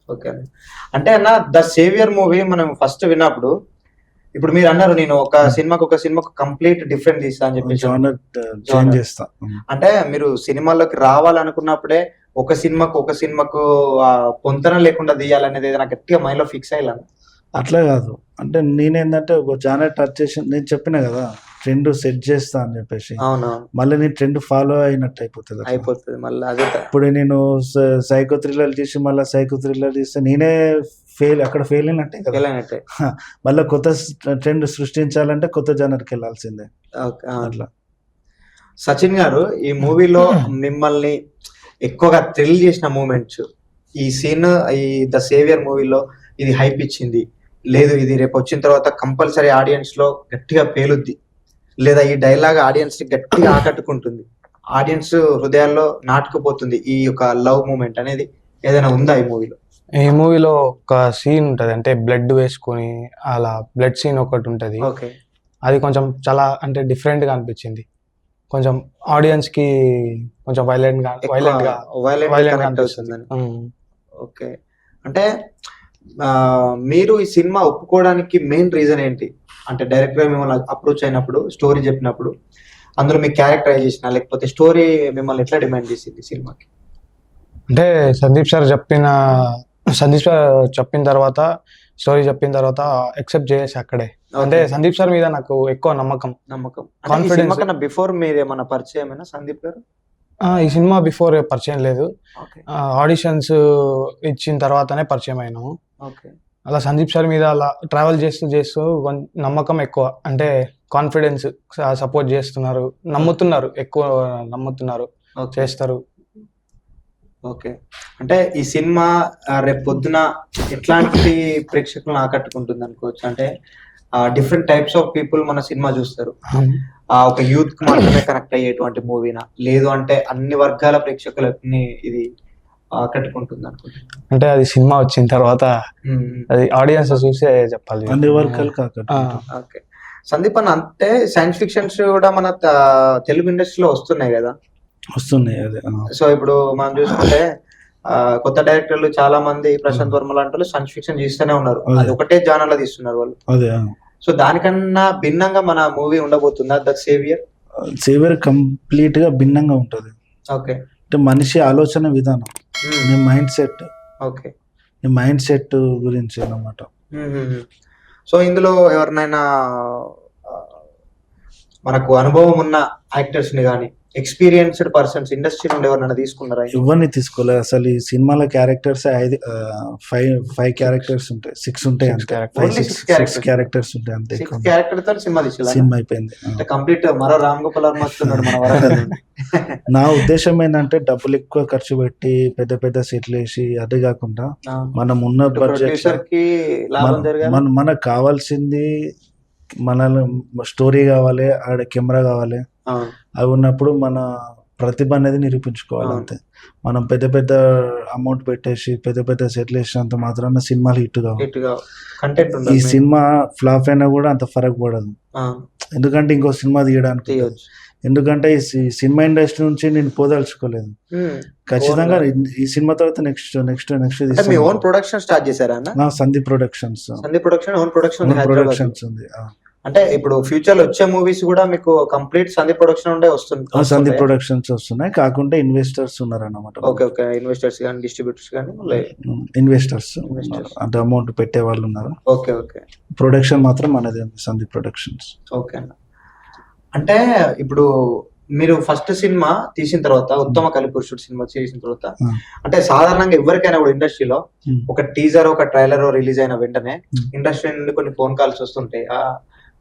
ఓకే. అంటే అన్న ద సేవియర్ మూవీ మనం ఫస్ట్ విన్నప్పుడు, ఇప్పుడు మీరు అన్నారు నేను ఒక సినిమాకు కంప్లీట్ డిఫరెంట్ తీస్తా అని చెప్పేసి, అంటే మీరు సినిమాల్లోకి రావాలనుకున్నప్పుడే ఒక సినిమాకు పొంతన లేకుండా తీయాలనేది ఏదైనా గట్టిగా మైండ్ లో ఫిక్స్ అయ్యాను? అట్లా కాదు. అంటే నేనేందంటే ఒక జానర్ టచ్ చేసి, నేను చెప్పిన కదా ట్రెండ్ సెట్ చేస్తా అని చెప్పేసి, మళ్ళీ నేను ట్రెండ్ ఫాలో అయినట్టు అయిపోతుంది మళ్ళీ. అదే ఇప్పుడు నేను సైకో థ్రిల్లర్ చేసి మళ్ళీ సైకో థ్రిల్లర్ చేస్తే నేనే అక్కడ ఫెయిల్ అయినట్టే కదా. మళ్ళీ కొత్త ట్రెండ్ సృష్టించాలంటే కొత్త జానర్కి వెళ్ళాల్సిందే. అట్లా. సచిన్ గారు, ఈ మూవీలో మిమ్మల్ని ఎక్కువగా థ్రిల్ చేసిన మూమెంట్స్, ఈ సీన్ ఈ ద సేవియర్ మూవీలో ఇది హైప్ ఇచ్చింది, లేదు ఇది రేపు వచ్చిన తర్వాత కంపల్సరీ ఆడియన్స్ లో గట్టిగా పేలుద్ది, లేదా ఈ డైలాగ్ ఆడియన్స్ ని గట్టిగా ఆకట్టుకుంటుంది, ఆడియన్స్ హృదయాల్లో నాటుకుపోతుంది, ఈ యొక్క లవ్ మూమెంట్ అనేది ఏదైనా ఉందా ఈ మూవీలో? ఈ మూవీలో ఒక సీన్ ఉంటది, అంటే బ్లడ్ వేసుకొని అలా బ్లడ్ సీన్ ఒకటి ఉంటది. అది కొంచెం చాలా అంటే డిఫరెంట్ గా అనిపించింది. కొంచెం ఆడియన్స్ కి కొంచెం వైలెంట్ గా అనిపిస్తుంది. ఓకే. అంటే మీరు ఈ సినిమా ఒప్పుకోవడానికి మెయిన్ రీజన్ ఏంటి? అంటే డైరెక్టర్ మిమ్మల్ని అప్రోచ్ అయినప్పుడు, స్టోరీ చెప్పినప్పుడు అందులో మీ క్యారెక్టరైజేషన్ లేకపోతే స్టోరీ మిమ్మల్ని ఎట్లా డిమాండ్ చేసింది సినిమాకి? అంటే సందీప్ సార్ చెప్పిన తర్వాత, స్టోరీ చెప్పిన తర్వాత యాక్సెప్ట్ చేసి అక్కడే. అంటే సందీప్ సార్ మీద నాకు ఎక్కువ నమ్మకం, కాన్ఫిడెన్స్. బిఫోర్ మీరు ఏమన్నా పరిచయం సందీప్ గారు? ఈ సినిమా బిఫోర్ పరిచయం లేదు, ఆడిషన్స్ ఇచ్చిన తర్వాతనే పరిచయం అయినాము. అలా సందీప్ సార్ మీద అలా ట్రావెల్ చేస్తూ నమ్మకం ఎక్కువ, అంటే కాన్ఫిడెన్స్, సపోర్ట్ చేస్తున్నారు, ఎక్కువ నమ్ముతున్నారు, చేస్తారు. ఓకే. అంటే ఈ సినిమా రేపు పొద్దున ఎట్లాంటి ప్రేక్షకులను ఆకట్టుకుంటుంది అనుకోవచ్చు? అంటే డిఫరెంట్ టైప్స్ ఆఫ్ పీపుల్ మన సినిమా చూస్తారు. ఒక యూత్ కి మాత్రమే కనెక్ట్ అయ్యేటువంటి మూవీనా, లేదు అంటే అన్ని వర్గాల ప్రేక్షకులని ఇది ఆకట్టుకుంటుంది అనుకుంటున్నాను? అంటే అది సినిమా వచ్చిన తర్వాత అది ఆడియన్స్ చూసే చెప్పాలి. ఓకే. సందీప్ అన్న, అంటే సైన్స్ ఫిక్షన్స్ కూడా మన తెలుగు ఇండస్ట్రీలో వస్తున్నాయి కదా? వస్తున్నాయి. సో ఇప్పుడు మనం చూసుకుంటే కొత్త డైరెక్టర్లు చాలా మంది, ప్రశాంత్ వర్మ లాంటి సైన్స్ ఫిక్షన్ తీస్తూనే ఉన్నారు. అది ఒకటే జానర్ లో తీస్తున్నారు వాళ్ళు. సో దానికన్నా భిన్నంగా మన మూవీ ఉండబోతుందా ద సేవియర్? సేవియర్ కంప్లీట్ గా భిన్నంగా ఉంటది. ఓకే అంటే మనిషి ఆలోచన విధానం, నీ మైండ్ సెట్, ఓకే నీ మైండ్ సెట్ గురించి అన్నమాట. సో ఇందులో ఎవరినైనా ఆ, మనకు అనుభవం ఉన్న యాక్టర్స్ ని కానీ ఎక్స్పీరియన్స్డ్ పర్సన్స్ ఇండస్ట్రీ నుండి ఎవరినైనా తీసుకున్నారా? ఎవరిని తీసుకోలేదు అసలు. ఈ సినిమాల క్యారెక్టర్స్ 5 క్యారెక్టర్స్ ఉంటాయి, 6 ఉంటాయి Six అంతే. characters. 5, Only 6 characters. క్యారెక్టర్స్ ఉంటాయి అంతే. సిక్స్ క్యారెక్టర్ తో సినిమా తీసేలా సినిమా అయిపోయింది. అంటే కంప్లీట్ మరో రామ్ గోపాల్ వర్మ వస్తున్నాడు మన వరంగల్ నుండి. నా ఉద్దేశం ఏంటంటే డబ్బులు ఎక్కువ ఖర్చు పెట్టి పెద్ద పెద్ద సెట్లు వేసి అదే కాకుండా మనం ఉన్న బడ్జెట్ ప్రొడ్యూసర్ కి లాభం జరగాలి. మనకు కావాల్సింది మన స్టోరీ కావాలి, ఆడ కెమెరా కావాలి. అవును. అవి ఉన్నప్పుడు మన ప్రతిభ అనేది నిరూపించుకోవాలి అవును. అంతే. మనం పెద్ద పెద్ద అమౌంట్ పెట్టేసి పెద్ద పెద్ద సెటిల్ వేసినంత మాత్రాన సినిమాలు హిట్ కావు. హిట్ గా కంటెంట్ ఈ ఉండాలి. సినిమా ఫ్లాప్ అయినా కూడా అంత ఫరక్ పడదు, ఎందుకంటే ఇంకో సినిమా తీయడానికి. తీయొచ్చు. ఎందుకంటే ఈ సినిమా ఇండస్ట్రీ నుంచి నేను పోదలుచుకోలేదు. ఖచ్చితంగా ఈ సినిమా తర్వాత నెక్స్ట్ అంటే మీ ఓన్ ప్రొడక్షన్ స్టార్ట్ చేశారా అన్న? నా Sandeep productions Sandeep production own production productions ఉంది. అంటే ఇప్పుడు ఫ్యూచర్ లో వచ్చే మూవీస్ కూడా మీకు కంప్లీట్ సందీప్ ప్రొడక్షన్ ఉండే వస్తుంది. సందీప్ ప్రొడక్షన్స్ వస్తున్నాయి, కాకుండా ఇన్వెస్టర్స్ ఉన్నారు అన్నమాట. ఓకే ఓకే ఇన్వెస్టర్స్ కానీ డిస్ట్రిబ్యూటర్స్ కానీ ఇన్వెస్టర్స్ Investors. అంటే అమౌంట్ పెట్టే వాళ్ళు ఉన్నారు. ఓకే ఓకే ప్రొడక్షన్ మాత్రం మనది ఉంది, సందీప్ ప్రొడక్షన్స్. ఓకే అన్న. అంటే ఇప్పుడు మీరు ఫస్ట్ సినిమా తీసిన తర్వాత ఉత్తమ కలిపురుషుడు సినిమా చేసిన తర్వాత Hmm. అంటే సాధారణంగా ఎవరికైనా కూడా ఇండస్ట్రీలో Hmm. ఒక టీజర్ ఒక ట్రైలర్ రిలీజ్ అయిన వెంటనే Hmm. ఇండస్ట్రీ నుండి కొన్ని ఫోన్ కాల్స్ వస్తుంటాయి.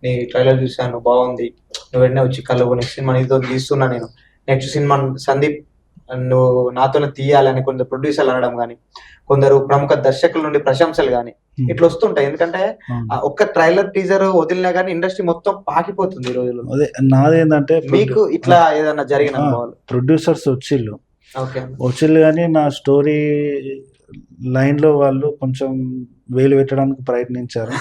నీ ట్రైలర్ చూసాను బాగుంది, నువ్వు వెంటనే వచ్చి కలవు, నెక్స్ట్ సినిమా నీతో తీస్తున్నా, నేను నెక్స్ట్ సినిమా సందీప్ నువ్వు నాతోనే తీయాలని కొందరు ప్రొడ్యూసర్లు అనడం కానీ, కొందరు ప్రముఖ దర్శకుల నుండి ప్రశంసలు కానీ Hmm. ఇట్లా వస్తుంటాయి. ఎందుకంటే ఆ ఒక్క ట్రైలర్ టీజర్ వదిలినా కానీ ఇండస్ట్రీ మొత్తం పాకిపోతుంది ఈ రోజుల్లో. అదే నాదేంటంటే మీకు ఇట్లా ఏదన్నా జరిగిన అనుభవాలు? ప్రొడ్యూసర్స్ వచ్చిళ్ళు ఓకే కానీ నా స్టోరీ లైన్ లో వాళ్ళు కొంచెం వేలు పెట్టడానికి ప్రయత్నించారు.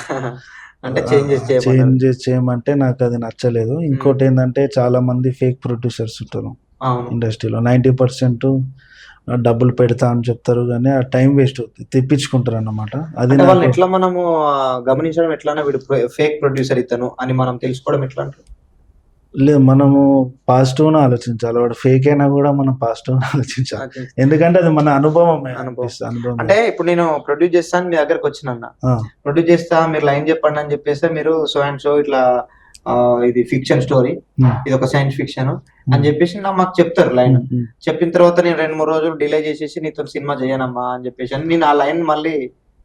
అంటే చేంజెస్ చేంజెస్ చేయమంటే నాకు అది నచ్చలేదు. ఇంకోటి ఏంటంటే చాలా మంది ఫేక్ ప్రొడ్యూసర్స్ ఉంటారు అవును. ఇండస్ట్రీలో. 90% డబ్బులు పెడతా అని చెప్తారు కానీ ఆ టైం వేస్ట్ అవుతుంది, తెప్పించుకుంటారు అన్నమాట. అది అంటే వాళ్ళని నాకు ఎట్లా మనము గమనించడం ఎట్లానే వీడు ఫేక్ ప్రొడ్యూసర్ ఇతను అని మనం తెలుసుకోవడం ఎట్లా అంటే? లేదు, మనము పాజిటివ్ ఆలోచించాలి. వాడు ఫేక్ అయినా కూడా మనం పాజిటివ్ ఆలోచించాలి, ఎందుకంటే అది మన అనుభవం. అంటే ఇప్పుడు నేను ప్రొడ్యూస్ చేస్తాను, మీ దగ్గరకు వచ్చిన ప్రొడ్యూస్ చేస్తా, మీరు లైన్ చెప్పండి అని చెప్పేస్తే మీరు సో అండ్ సో ఇట్లా ఇది ఫిక్షన్ స్టోరీ, ఇది ఒక సైన్స్ ఫిక్షన్ అని చెప్పేసి మాకు చెప్తారు లైన్. చెప్పిన తర్వాత నేను 2-3 రోజులు డిలే చేసేసి నీతో సినిమా చేయనమ్మా అని చెప్పేసి నేను ఆ లైన్ మళ్ళీ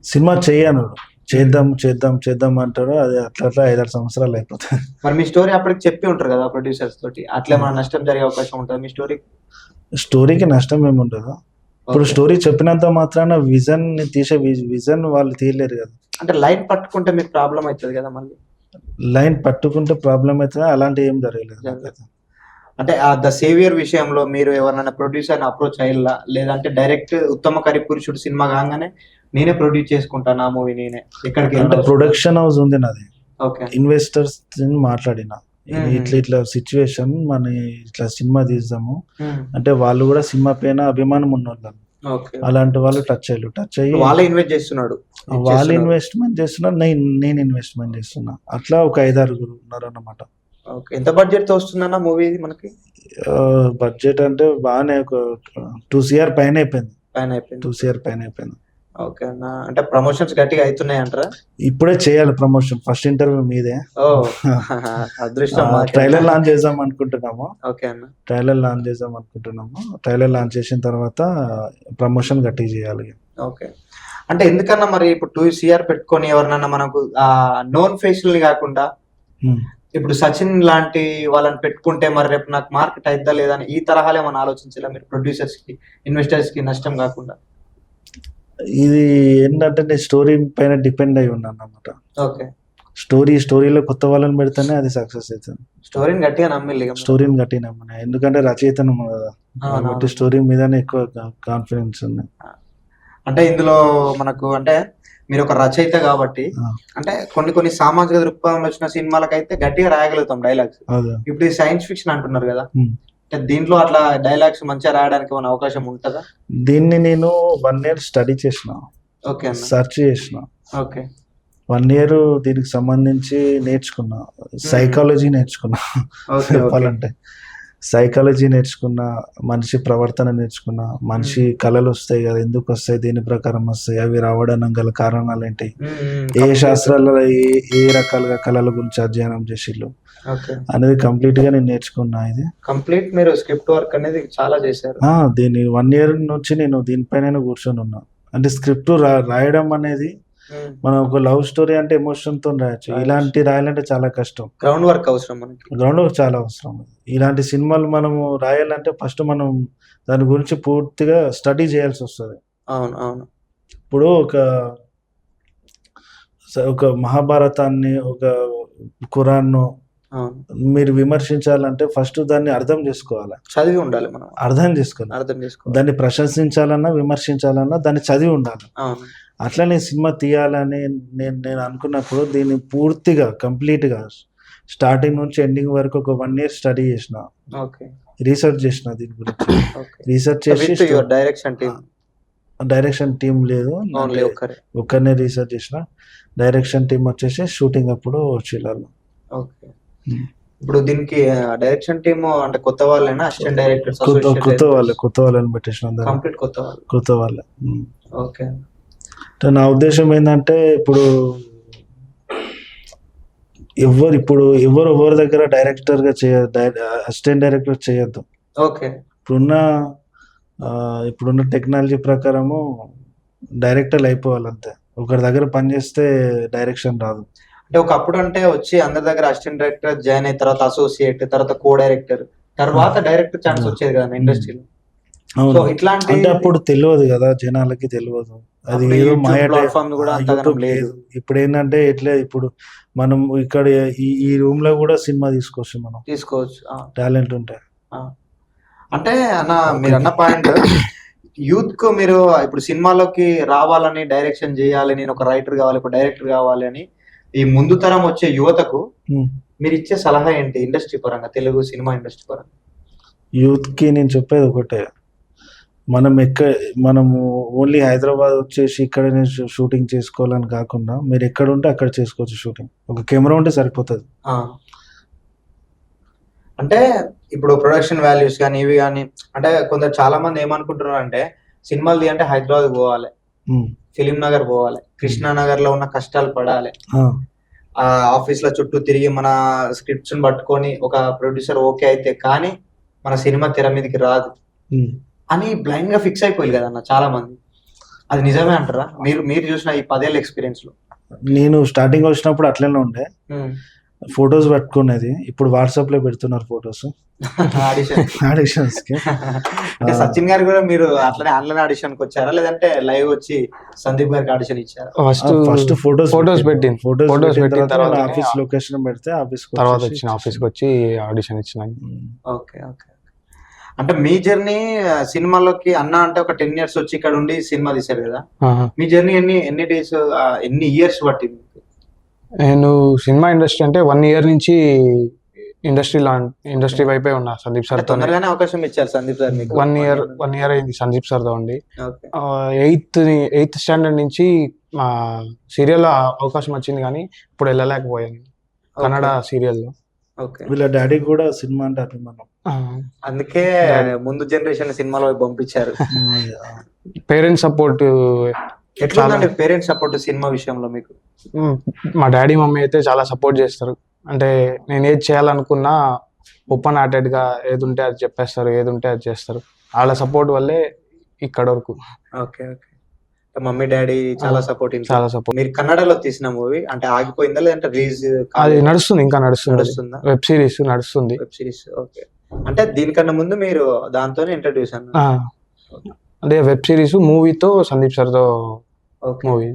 సినిమా చేయను, చేద్దాం చేద్దాం చేద్దాం అంటారు. అది అట్లా 5-6 సంవత్సరాలు అయిపోతుంది. మరి మీ స్టోరీ అప్పటికి చెప్పి ఉంటారు కదా ప్రొడ్యూసర్స్ తోటి, అట్లా మన నష్టం జరిగే అవకాశం ఉంటుంది మీ స్టోరీ? స్టోరీకి నష్టం ఏమి ఉండదు. ఇప్పుడు స్టోరీ చెప్పినంత మాత్రాన విజన్ తీసే విజన్ వాళ్ళు తీయలేరు కదా. అంటే లైన్ పట్టుకుంటే మీకు ప్రాబ్లం అవుతుంది కదా మళ్ళీ. లైన్ పట్టుకుంటే ప్రాబ్లం అవుతుంది, అలాంటి ఏం జరగలేదు. అంటే ఆ ద సేవియర్ విషయంలో మీరు ఎవరైనా ప్రొడ్యూసర్ అప్రోచ్ అయ్యాలా, లేదంటే డైరెక్ట్ ఉత్తమ కరిపురుషుడు సినిమా కాగానే నేనే ప్రొడ్యూస్ చేసుకుంటాను ఆ మూవీ నేనే ఎక్కడికి? అంటే ప్రొడక్షన్ హౌస్ ఉంది నాది, ఓకే ఇన్వెస్టర్స్ మాట్లాడిన ఇట్లా సిచ్యువేషన్ మన ఇట్లా సినిమా తీద్దాము అంటే వాళ్ళు కూడా సినిమా పైన అభిమానం ఉన్నవాళ్ళు, అలాంటి వాళ్ళు టచ్ అయ్యి వాళ్ళే ఇన్వెస్ట్ చేస్తున్నాడు, వాళ్ళు ఇన్వెస్ట్మెంట్ చేస్తున్నారు, నేను ఇన్వెస్ట్మెంట్ చేస్తున్నా. అట్లా ఒక 5-6 ఉన్నారు అన్నమాట. ఎంత బడ్జెట్ తో వస్తుందన్న మూవీ మనకి? బడ్జెట్ అంటే బాగానే ఒక 2 CR పైన అయిపోయింది. 2 CR పైన అయిపోయింది. ఓకే అన్న. అంటే ప్రమోషన్స్ గట్టిగా అవుతున్నాయి అంటారా? ఇప్పుడే చేయాలి ప్రమోషన్, ఫస్ట్ ఇంటర్వ్యూ మీదే. అదృష్టం. ట్రైలర్ లాంచ్ చేద్దాం అనుకుంటున్నాము. ఓకే అన్న. ట్రైలర్ లాంచ్ చేసిన తర్వాత ప్రమోషన్ గట్టిగా చేయాలి. ఓకే. అంటే ఎందుకన్నా మరి ఇప్పుడు 2 CR పెట్టుకొని ఎవరినన్నా మనకు నోన్ ఫేషియల్ కాకుండా ఇప్పుడు సచిన్ లాంటి వాళ్ళని పెట్టుకుంటే మరి రేపు నాకు మార్కెట్ అయిద్దా లేదా అని ఈ తరహాలే మనం ఆలోచించాలా మీరు? ప్రొడ్యూసర్స్ కి ఇన్వెస్టర్స్ కి నష్టం కాకుండా. ఇది ఏంటంటే నేను స్టోరీ పైన డిపెండ్ అయి ఉన్నాను అన్నమాట. ఓకే. స్టోరీలో కొత్త వాళ్ళని పెడితేనే అది సక్సెస్ అవుతుంది. స్టోరీని గట్టిగా నమ్మిల్లి. స్టోరీని గట్టిగా నమ్మిన, ఎందుకంటే రచయితను కదా కాబట్టి స్టోరీ మీదనే ఎక్కువ కాన్ఫిడెన్స్ ఉంది. అంటే ఇందులో మనకు అంటే మీరు ఒక రచయిత కాబట్టి అంటే కొన్ని సామాజిక దృక్పథంలో వచ్చిన సినిమాలకైతే గట్టిగా రాయగలుగుతాం డైలాగ్స్. ఇప్పుడు సైన్స్ ఫిక్షన్ అంటున్నారు కదా, దీంట్లో అట్లా డైలాగ్స్ మంచిగా రాయడానికి ఏమైనా అవకాశం ఉంటుందా? దీన్ని నేను 1 year స్టడీ చేసిన, ఓకే సెర్చ్ చేసిన. ఓకే. 1 year దీనికి సంబంధించి నేర్చుకున్నా, సైకాలజీ నేర్చుకున్నా చెప్పాలంటే. సైకాలజీ నేర్చుకున్నా, మనిషి ప్రవర్తన నేర్చుకున్నా, మనిషి కళలు వస్తాయి కదా, ఎందుకు వస్తాయి, దేని ప్రకారం వస్తాయి, అవి రావడానికి గల కారణాలు ఏంటి, ఏ శాస్త్రాలలో ఏ రకాలుగా కళల గురించి అధ్యయనం చేసిళ్ళు అనేది కంప్లీట్ గా నేను నేర్చుకున్నా. ఇది కంప్లీట్ మీరు స్క్రిప్ట్ వర్క్ అనేది చాలా చేశారు. దీని 1 year నుంచి నేను దీనిపైన కూర్చొని ఉన్నా. అంటే స్క్రిప్ట్ రాయడం అనేది మనం ఒక లవ్ స్టోరీ అంటే ఎమోషన్ తో రాయొచ్చు, ఇలాంటి రాయాలంటే చాలా కష్టం. గ్రౌండ్ వర్క్ అవసరం, గ్రౌండ్ వర్క్ చాలా అవసరం. ఇలాంటి సినిమాలు మనము రాయాలంటే ఫస్ట్ మనం దాని గురించి పూర్తిగా స్టడీ చేయాల్సి వస్తుంది. అవును అవును. ఇప్పుడు ఒక మహాభారతాన్ని, ఒక ఖురాన్ మీరు విమర్శించాలంటే ఫస్ట్ దాన్ని అర్థం చేసుకోవాలి, చదివి ఉండాలి, మనం అర్థం చేసుకోవాలి. దాన్ని ప్రశంసించాలన్నా విమర్శించాలన్నా దాన్ని చదివి ఉండాలి. అట్లనే సినిమా తీయాలని నేను అనుకున్నప్పుడు దీన్ని పూర్తిగా కంప్లీట్ గా స్టార్టింగ్ నుంచి ఎండింగ్ వరకు ఒక 1 year స్టడీ చేసిన, రీసెర్చ్ చేసిన దీని గురించి. రీసెర్చ్ చేసి డైరెక్షన్ టీం లేదు, ఒక్కనే రీసెర్చ్ చేసిన. డైరెక్షన్ టీం వచ్చేసి షూటింగ్ అప్పుడు వచ్చిళ్ళు. ఇప్పుడు దీనికి డైరెక్షన్ టీమ్ అంటే కొత్త వాళ్ళైనా, అసిస్టెంట్ డైరెక్టర్స్ కొత్త వాళ్ళని పెట్టేసిన, కంప్లీట్ కొత్త వాళ్ళే. ఓకే. నా ఉద్దేశం ఏంటంటే ఇప్పుడు ఎవరి దగ్గర డైరెక్టర్ గా అసిస్టెంట్ డైరెక్టర్ చేయొద్దు. ఓకే. ఇప్పుడున్న టెక్నాలజీ ప్రకారము డైరెక్టర్లు అయిపోవాలి అంతే. ఒకరి దగ్గర పనిచేస్తే డైరెక్షన్ రాదు. అంటే ఒకప్పుడు అంటే వచ్చి అందరి దగ్గర అసిస్టెంట్ డైరెక్టర్ జాయిన్ అయిన తర్వాత అసోసియేట్, తర్వాత కో డైరెక్టర్, తర్వాత డైరెక్టర్ ఛాన్స్ వచ్చేది కదా ఇండస్ట్రీలో. సో ఇట్లాంటి అంటే అప్పుడు తెలియదు కదా, జనాలకి తెలియదు, అది ఏదో ప్లాట్ఫామ్ కూడా లేదు. ఇప్పుడు ఏంటంటే ఇప్పుడు మనం ఇక్కడ ఈ రూమ్ లో కూడా సినిమా తీసుకోవచ్చు టాలెంట్ ఉంటే. అంటే అన్న మీరు అన్న పాయింట్, యూత్ కు మీరు ఇప్పుడు సినిమాలోకి రావాలని, డైరెక్షన్ చేయాలి, నేను ఒక రైటర్ కావాలి, ఒక డైరెక్టర్ కావాలి అని ఈ ముందు తరం వచ్చే యువతకు మీరు ఇచ్చే సలహా ఏంటి ఇండస్ట్రీ పరంగా, తెలుగు సినిమా ఇండస్ట్రీ పరంగా? యూత్ కి నేను చెప్పేది ఒకటే, మనము ఓన్లీ హైదరాబాద్ వచ్చేసి ఇక్కడనే షూటింగ్ చేసుకోవాలని కాకుండా మీరు ఎక్కడ ఉంటే అక్కడ చేసుకోవచ్చు షూటింగ్. ఒక కెమెరా ఉంటే సరిపోతుంది. అంటే ఇప్పుడు ప్రొడక్షన్ వాల్యూస్ కానీ ఇవి కానీ, అంటే కొందరు చాలా మంది ఏమనుకుంటున్నారు అంటే సినిమాలు అంటే హైదరాబాద్ పోవాలి, ఫిలిం నగర్ పోవాలి, కృష్ణానగర్ లో ఉన్న కష్టాలు పడాలి, ఆఫీస్ లో చుట్టూ తిరిగి మన స్క్రిప్ట్స్ పట్టుకొని ఒక ప్రొడ్యూసర్ ఓకే అయితే కానీ మన సినిమా తెర మీదకి రాదు అని బ్లైండ్ గా ఫిక్స్ అయిపోయింది కదా అన్న చాలా మంది. అది నిజమే అంటారా మీరు చూసిన ఈ 10 ఏళ్ళ ఎక్స్పీరియన్స్ లో? నేను స్టార్టింగ్ వచ్చినప్పుడు అట్లనే ఉండే, ఫొటోస్ పట్టుకునేది. ఇప్పుడు వాట్సాప్ లో పెడుతున్నారు ఫొటోస్ ఆడిషన్స్ కి. సచిన్ గారు కూడా మీరు అట్లనే ఆన్లైన్ ఆడిషన్ కి వచ్చారా, లేదంటే లైవ్ వచ్చి సందీప్ గారికి ఆడిషన్ ఇచ్చారా? ఫస్ట్ ఫొటోస్ పెట్టిన తర్వాత ఆఫీస్ లొకేషన్ పెడితే ఆఫీస్ కి వచ్చి ఆడిషన్ ఇచ్చిన. Okay okay. అంటే మీ జర్నీ సినిమాలోకి అన్న అంటే ఒక 10 years వచ్చి ఇక్కడ ఉండి సినిమా తీశారు కదా, మీ జర్నీ ఎన్ని డేస్, ఎన్ని ఇయర్స్ పట్టింది? నేను సినిమా ఇండస్ట్రీ అంటే 1 year నుంచి ఇండస్ట్రీ వైపే ఉన్నా. సందీప్ సార్ తొందరగానే అవకాశం ఇచ్చారు సందీప్ సార్ మీకు? 1 year అయింది సందీప్ సార్ తో ఉండి. 8th standard నుంచి మా సీరియల్ అవకాశం వచ్చింది కానీ ఇప్పుడు వెళ్ళలేకపోయాను కన్నడ సీరియల్లో. వీళ్ళ డాడీ కూడా సినిమా అంటే అభిమానం, అందుకే ముందు జనరేషన్ సినిమాలో పంపించారు. పేరెంట్స్ సపోర్ట్ ఎట్లా పేరెంట్స్ సపోర్ట్ సినిమా విషయంలో మీకు? మా డాడీ మమ్మీ అయితే చాలా సపోర్ట్ చేస్తారు. అంటే నేను ఏది చేయాలనుకున్నా ఓపెన్ హార్టెడ్ గా ఏది ఉంటే అది చెప్పేస్తారు, ఏది ఉంటే అది చేస్తారు. వాళ్ళ సపోర్ట్ వల్లే ఇక్కడ వరకు. Okay okay. మమ్మీ డాడీ చాలా సపోర్ట్. మీరు కన్నడలో తీసిన మూవీ అంటే ఆగిపోయిందా లేదంటే రిలీజ్? అది నడుస్తుంది, ఇంకా నడుస్తుందా? వెబ్ సిరీస్ నడుస్తుంది. Web series. ఓకే. అంటే దీనికన్నా ముందు మీరు దాంతోనే ఇంట్రడ్యూస్ అన్న? అంటే వెబ్ సిరీస్ మూవీతో సందీప్ సార్ తో మూవీ.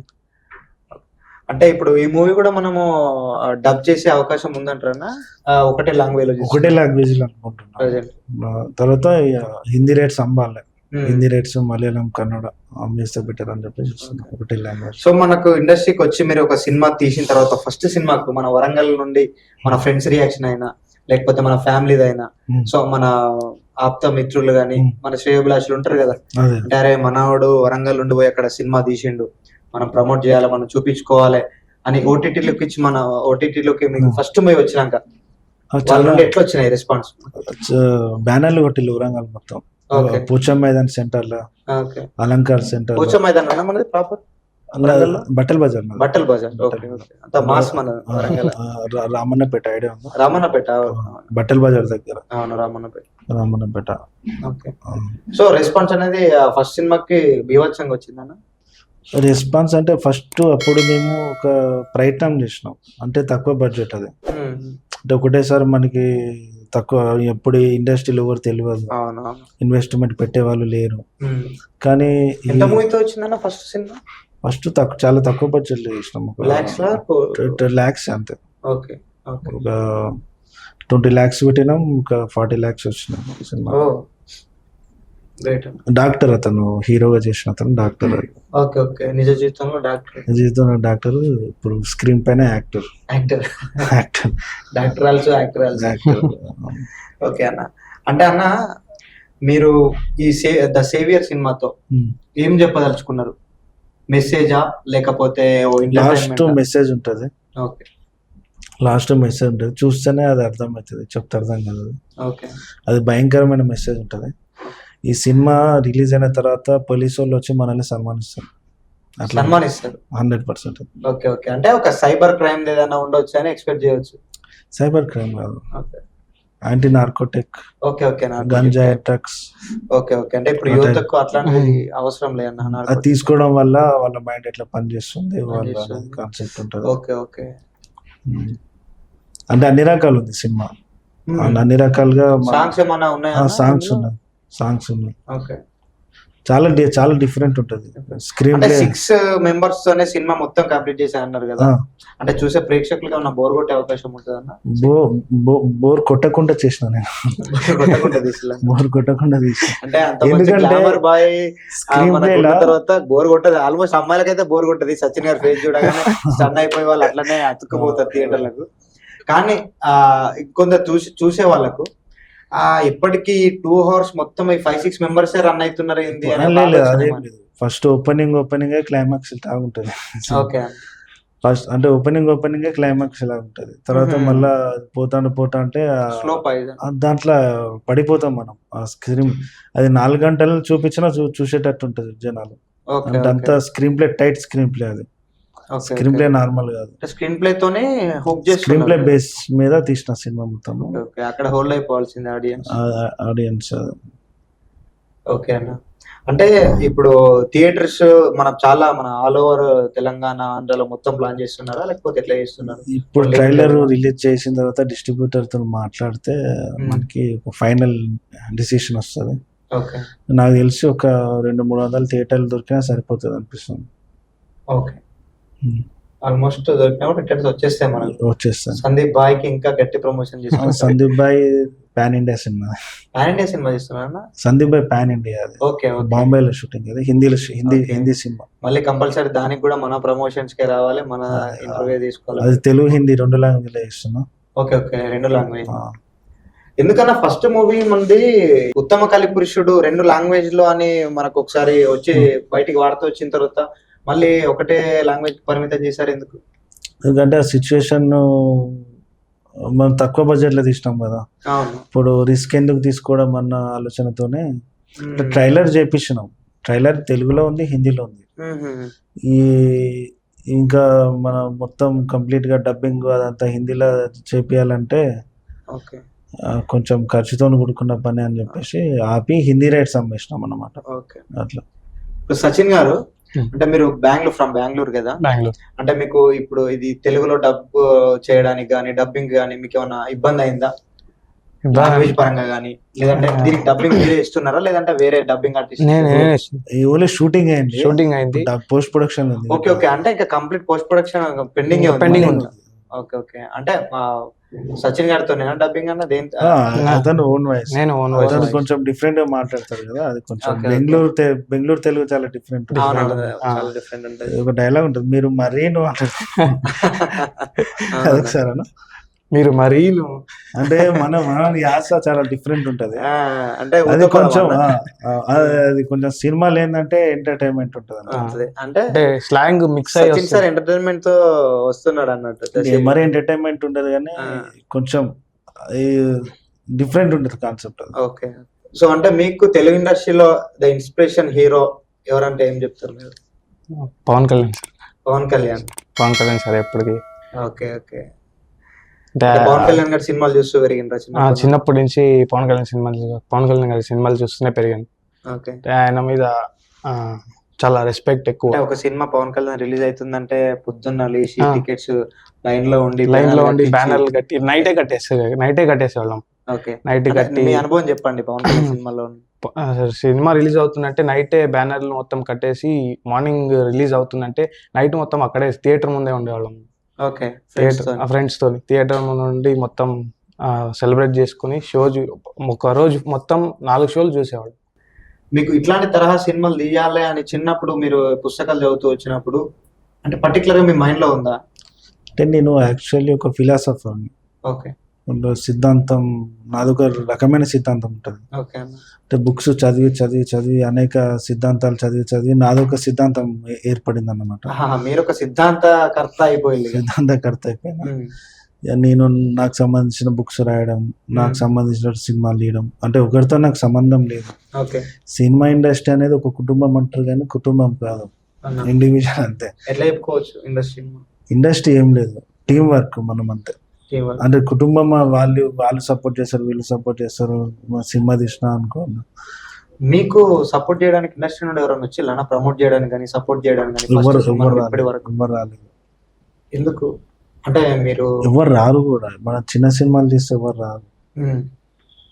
అంటే ఇప్పుడు ఈ మూవీ కూడా మనము డబ్ చేసే అవకాశం ఉందంటారా? ఒకటే లాంగ్వేజ్ లో అనుకుంటున్నా. తర్వాత హిందీ రేట్స్ అంబాలి, హిందీ రేట్స్ మలయాళం కన్నడ చేస్తే బెటర్ అని చెప్పి చూస్తున్నాం, ఒకటే లాంగ్వేజ్. సో మనకు ఇండస్ట్రీకి వచ్చి మీరు ఒక సినిమా తీసిన తర్వాత ఫస్ట్ సినిమాకు మన వరంగల్ నుండి మన ఫ్రెండ్స్ రియాక్షన్ అయినా లేకపోతే మన ఫ్యామిలీది అయినా, సో మన ఆప్త మిత్రులు గాని మన శ్రేయోభిలాషులు ఉంటారు కదా, అంటే అరే మనవాడు వరంగల్ నుండి పోయి అక్కడ సినిమా తీసిండు, మనం ప్రమోట్ చేయాలి, మనం చూపించుకోవాలి అని ఓటీటీలోకి ఇచ్చి మన ఓటీటీలోకి మీకు ఫస్ట్ మూవీ వచ్చినాక వాళ్ళ చాలా నుండి ఎట్లా వచ్చినాయి రెస్పాన్స్? బ్యానర్లు కొట్టిల్లు వరంగల్ మొత్తం. ఓకే పూచం మైదాన్ సెంటర్ లో, ఓకే. అలంకార్ సెంటర్ పూచ మైదాన్ అన్న మనది ప్రాపర్ వరంగల్లో? బట్టల్ బజార్ మాది. బట్టల్ బజార్. Okay okay. అంత మాస్ మన వరంగల్. రామన్నపేట ఐడియా ఉందా? రామన్నపేట. బట్టల్ బజార్ దగ్గర అవును Ramannapeta. Ramannapeta. Okay. So response అనేది ఫస్ట్ సినిమాకి బీభత్సంగా వచ్చిందన్న? రెస్పాన్స్ అంటే ఫస్ట్ అప్పుడు మేము ఒక ప్రయత్నం చేసినాం, అంటే తక్కువ బడ్జెట్ అది, అంటే ఒకటేసారి మనకి తక్కువ, ఎప్పుడు ఇండస్ట్రీలో ఎవరు తెలియదు, అవునవును. ఇన్వెస్ట్మెంట్ పెట్టే వాళ్ళు లేరు. కానీ ఎంత మూవీతో వచ్చిందన్న ఫస్ట్ సినిమా? ఫస్ట్ చాలా తక్కువ బడ్జెట్ లో చేసినాం, లాక్స్ లా? 10 lakhs అంతే. Okay okay. ఒక 20 lakhs పెట్టినాం, ఒక 40 lakhs వచ్చినాం సినిమా. ఓ గ్రేట్. డాక్టర్ అతను హీరోగా చేసిన అతను డాక్టర్, ఓకే ఓకే. నిజ జీవితంలో డాక్టర్. జీవితంలో డాక్టర్, ఇప్పుడు స్క్రీన్ పైన actor. Actor actor doctor also actor also. Actor. Okay అన్న. అంటే అన్న మీరు ఈ ద సేవియర్ సినిమాతో ఏం చెప్పదలుచుకున్నారు? మెసేజా లేకపోతే లాస్ట్ మెసేజ్ ఉంటది. ఓకే లాస్ట్ మెసేజ్ ఉంటుంది, చూస్తేనే అది అర్థమవుతుంది, చెప్తే అర్థం కాదు. ఓకే. అది భయంకరమైన మెసేజ్ ఉంటుంది. ఈ సినిమా రిలీజ్ అయిన తర్వాత పోలీసు వాళ్ళు వచ్చి మనల్ని సన్మానిస్తారు, అట్లా సన్మానిస్తారు 100%. Okay okay. అంటే ఒక సైబర్ క్రైమ్ ఏదైనా ఉండొచ్చు అని ఎక్స్పెక్ట్ చేయొచ్చు. సైబర్ క్రైమ్ కాదు, okay anti narcotic, okay okay. గంజాయి, డ్రగ్స్. Okay okay. అంటే ఇప్పుడు యువతకు అట్లాంటిది అవసరం లేదన్న. అది తీసుకోవడం వల్ల వాళ్ళ మైండ్ ఎట్లా పనిచేస్తుంది, వాళ్ళ కాన్సెప్ట్ ఉంటుంది. Okay okay. అంటే అన్ని రకాలు ఉంది సినిమా, అన్ని రకాలుగా సాంగ్స్ ఏమన్నా ఉన్నాయా? సాంగ్స్ ఉన్నాయి. ఓకే. చాలా డిఫరెంట్ ఉంటుంది స్క్రీన్ అంటే ప్లే. 6 members తోనే సినిమా మొత్తం కంప్లీట్ చేసా అన్నారు కదా, అంటే చూసే ప్రేక్షకులకు ఏమన్నా బోర్ కొట్టే అవకాశం ఉంటుందన్న? బోర్ కొట్టకుండా చేసిన నేను, బోర్ కొట్టకుండా తీసిన. అంటే అంత గ్లామర్ బాయ్ తర్వాత బోర్ కొట్టదు. ఆల్మోస్ట్ అమ్మాయిలకైతే బోర్ కొట్టది. సచిన్ గారి ఫేస్ చూడగానే స్టన్ అయిపోయి వాళ్ళు అట్లనే అతుక్కుపోతారు థియేటర్లకు. కానీ కొందరు చూసే వాళ్ళకు ఇప్పటికి 2 hours మొత్తం 5-6 members రన్ అవుతున్నారు ఏంది? ఫస్ట్ ఓపెనింగ్ క్లైమాక్స్ లాగుంటది. ఓకే. ఫస్ట్ అంటే ఓపెనింగ్ క్లైమాక్స్ లాగా ఉంటది, తర్వాత మళ్ళా పోతా అంటే స్లో దాంట్లో పడిపోతాం మనం. ఆ స్క్రీన్ అది 4 గంటలు చూపించినా చూసేటట్టు ఉంటది జనాలు. అంటే అంతా screen play, tight screen play. అది స్క్రీన్ ప్లే నార్మల్ కాదు, స్క్రీన్ ప్లే తోనే హుక్ చేస్తున్నారు. స్క్రీన్ ప్లే బేస్ మీద తీసిన సినిమా మొత్తం. అక్కడ హోల్డ్ అయిపోవాల్సింది ఆడియన్స్. ఓకే అన్న. అంటే ఇప్పుడు థియేటర్స్ మనం చాలా ఆల్ ఓవర్ తెలంగాణ, ఆంధ్రలో మొత్తం ప్లాన్ చేస్తున్నారా లేకపోతే ఎట్లా చేస్తున్నారు? ఇప్పుడు ట్రైలర్ రిలీజ్ చేసిన తర్వాత డిస్ట్రిబ్యూటర్ తో మాట్లాడితే మనకి ఫైనల్ డిసిషన్ వస్తుంది. ఓకే. నాకు తెలిసి ఒక 200-300 థియేటర్లు దొరికినా సరిపోతుంది అనిపిస్తుంది. ఓకే. ఆల్మోస్ట్ దొరికినప్పుడు రిటర్న్స్ వచ్చేస్తాయి మనకు. వచ్చేస్తాయి. సందీప్ బాయ్ కి ఇంకా గట్టి ప్రమోషన్ చేస్తున్నారు. Sandeep bhai pan India cinema. చేస్తున్నా. Sandeep bhai pan India. Okay. బాంబేలో షూటింగ్, అది హిందీ సినిమా. మళ్ళీ కంపల్సరీ దానికి కూడా మన ప్రమోషన్స్ కే రావాలి, మన ఇంటర్వ్యూ తీసుకోవాలి. అది తెలుగు, హిందీ 2 లాంగ్వేజ్ లో ఇస్తున్నా. Okay okay. 2 లాంగ్వేజ్. ఎందుకన్నా ఫస్ట్ మూవీ మంది ఉత్తమ కలిపురుషుడు 2 లాంగ్వేజ్ లో అని మనకు ఒకసారి వచ్చి బయటికి వార్త వచ్చిన తర్వాత మళ్ళీ ఒకటే లాంగ్వేజ్ పరిమితం చేశారు ఎందుకు? ఎందుకంటే ఆ సిచ్యువేషన్ మనం తక్కువ బడ్జెట్ లో తీసినాం కదా, ఇప్పుడు రిస్క్ ఎందుకు తీసుకోవడం అన్న ఆలోచనతోనే ట్రైలర్ చేపించినాం. ట్రైలర్ తెలుగులో ఉంది, హిందీలో ఉంది. ఇంకా మనం మొత్తం కంప్లీట్ గా డబ్బింగ్ అదంతా హిందీలో చేపియాలంటే కొంచెం ఖర్చుతో కూడుకున్న పని అని చెప్పేసి ఆపి హిందీ రైట్స్ అమ్మేసినాం అన్నమాట. అట్లా. సచిన్ గారు, అంటే మీరు బెంగళూరు కదా, అంటే మీకు ఇప్పుడు ఇది తెలుగులో డబ్ చేయడానికి కానీ డబ్బింగ్ కానీ మీకు ఏమైనా ఇబ్బంది అయిందా లాంగ్వేజ్ పరంగా కానీ? లేదంటే దీనికి డబ్బింగ్ మీరే ఇస్తున్నారా లేదంటే వేరే డబ్బింగ్ ఆర్టిస్ట్? ఓన్లీ షూటింగ్ అయింది, పోస్ట్ ప్రొడక్షన్. Okay okay. అంటే ఇంకా కంప్లీట్ పోస్ట్ ప్రొడక్షన్ పెండింగ్ ఉంది. Okay okay. అంటే సచిన్ గారితోనేనా డబ్బింగ్ అన్న? అతను ఓన్ వాయిస్, అతను కొంచెం డిఫరెంట్ గా మాట్లాడతారు కదా, అది కొంచెం బెంగళూరు తెలుగు చాలా డిఫరెంట్. ఒక డైలాగ్ ఉంటుంది, మీరు మరీ సార్ అన్న, మీరు మరీ అంటే మన యాస చాలా డిఫరెంట్ ఉంటది. అంటే అది కొంచెం సినిమాలు ఏంటంటే ఎంటర్టైన్మెంట్ ఉంటది, అంటే స్లాంగ్ మిక్స్ అయ్యి ఎంటర్టైన్మెంట్ తో వస్తున్నాడు అన్నట్టు. మరి ఎంటర్టైన్మెంట్ ఉండదు కానీ కొంచెం డిఫరెంట్ ఉంటుంది కాన్సెప్ట్ అది. ఓకే. సో అంటే మీకు తెలుగు ఇండస్ట్రీలో ద ఇన్స్పిరేషన్ హీరో ఎవరంటే ఏం చెప్తారు మీరు? పవన్ కళ్యాణ్ సార్. పవన్ కళ్యాణ్. పవన్ కళ్యాణ్ సార్ ఎప్పటికీ. ఓకే. ఓకే. అంటే అంటే పవన్ కళ్యాణ్ గారి సినిమాలు చూస్తూ పెరిగిండ్రా చిన్నప్పటి నుంచి పవన్ కళ్యాణ్ గారి సినిమాలు చూస్తూనే పెరిగాను. ఓకే. అంటే ఆయన మీద చాలా రెస్పెక్ట్ ఎక్కువ. అంటే ఒక సినిమా పవన్ కళ్యాణ్ రిలీజ్ అవుతుందంటే పొద్దున్న లేచి టికెట్స్ లైన్ లో ఉండి బ్యానర్లు కట్టి నైటే కట్టేసేవాళ్ళం. ఓకే. నైట్ కట్టి మీ అనుభవం చెప్పండి పవన్ కళ్యాణ్ సినిమాలో. సినిమా రిలీజ్ అవుతుందంటే నైటే బ్యానర్లు మొత్తం కట్టేసి మార్నింగ్ రిలీజ్ అవుతుందంటే నైట్ మొత్తం అక్కడే థియేటర్ ముందే ఉండేవాళ్ళం. ఓకే. ఫ్రెండ్స్ తోని థియేటర్ ముందు నుండి మొత్తం సెలబ్రేట్ చేసుకుని ఒక రోజు మొత్తం 4 షోలు చూసేవాళ్ళు. మీకు ఇట్లాంటి తరహా సినిమాలు తీయాలి అని చిన్నప్పుడు మీరు పుస్తకాలు చదువుతూ వచ్చినప్పుడు అంటే పర్టికులర్ గా మీ మైండ్ లో ఉందా? అంటే నేను యాక్చువల్లీ ఒక ఫిలాసఫర్. ఓకే. సిద్ధాంతం నాదొక రకమైన సిద్ధాంతం ఉంటుంది. ఓకే. అంటే బుక్స్ చదివి అనేక సిద్ధాంతాలు చదివి నాదొక సిద్ధాంతం ఏర్పడింది అన్నమాట. మీరు ఒక సిద్ధాంతకర్త అయిపోయింది. సిద్ధాంతకర్త అయిపోయినా నేను నాకు సంబంధించిన బుక్స్ రాయడం, నాకు సంబంధించిన సినిమాలు తీయడం, అంటే ఒకరితో నాకు సంబంధం లేదు. ఓకే. సినిమా ఇండస్ట్రీ అనేది ఒక కుటుంబం అంటారు కానీ కుటుంబం కాదు, ఇండివిజువల్ అంతే. ఎట్లా చెప్పుకోవచ్చు ఇండస్ట్రీ ఏం లేదు, టీం వర్క్ మనం అంతే. అంటే కుటుంబం వాళ్ళు సపోర్ట్ చేస్తారు, వీళ్ళు సపోర్ట్ చేస్తారు. సినిమా తీసినా అనుకో, మీకు సపోర్ట్ చేయడానికి ఇండస్ట్రీ నుండి ఎవరైనా వచ్చిల్లా ప్రమోట్ చేయడానికి కానీ సపోర్ట్ చేయడానికి ఎవరు రాలేదు. ఎందుకు అంటే మీరు ఎవరు రారు కూడా, మన చిన్న సినిమాలు తీస్తే ఎవరు రారు.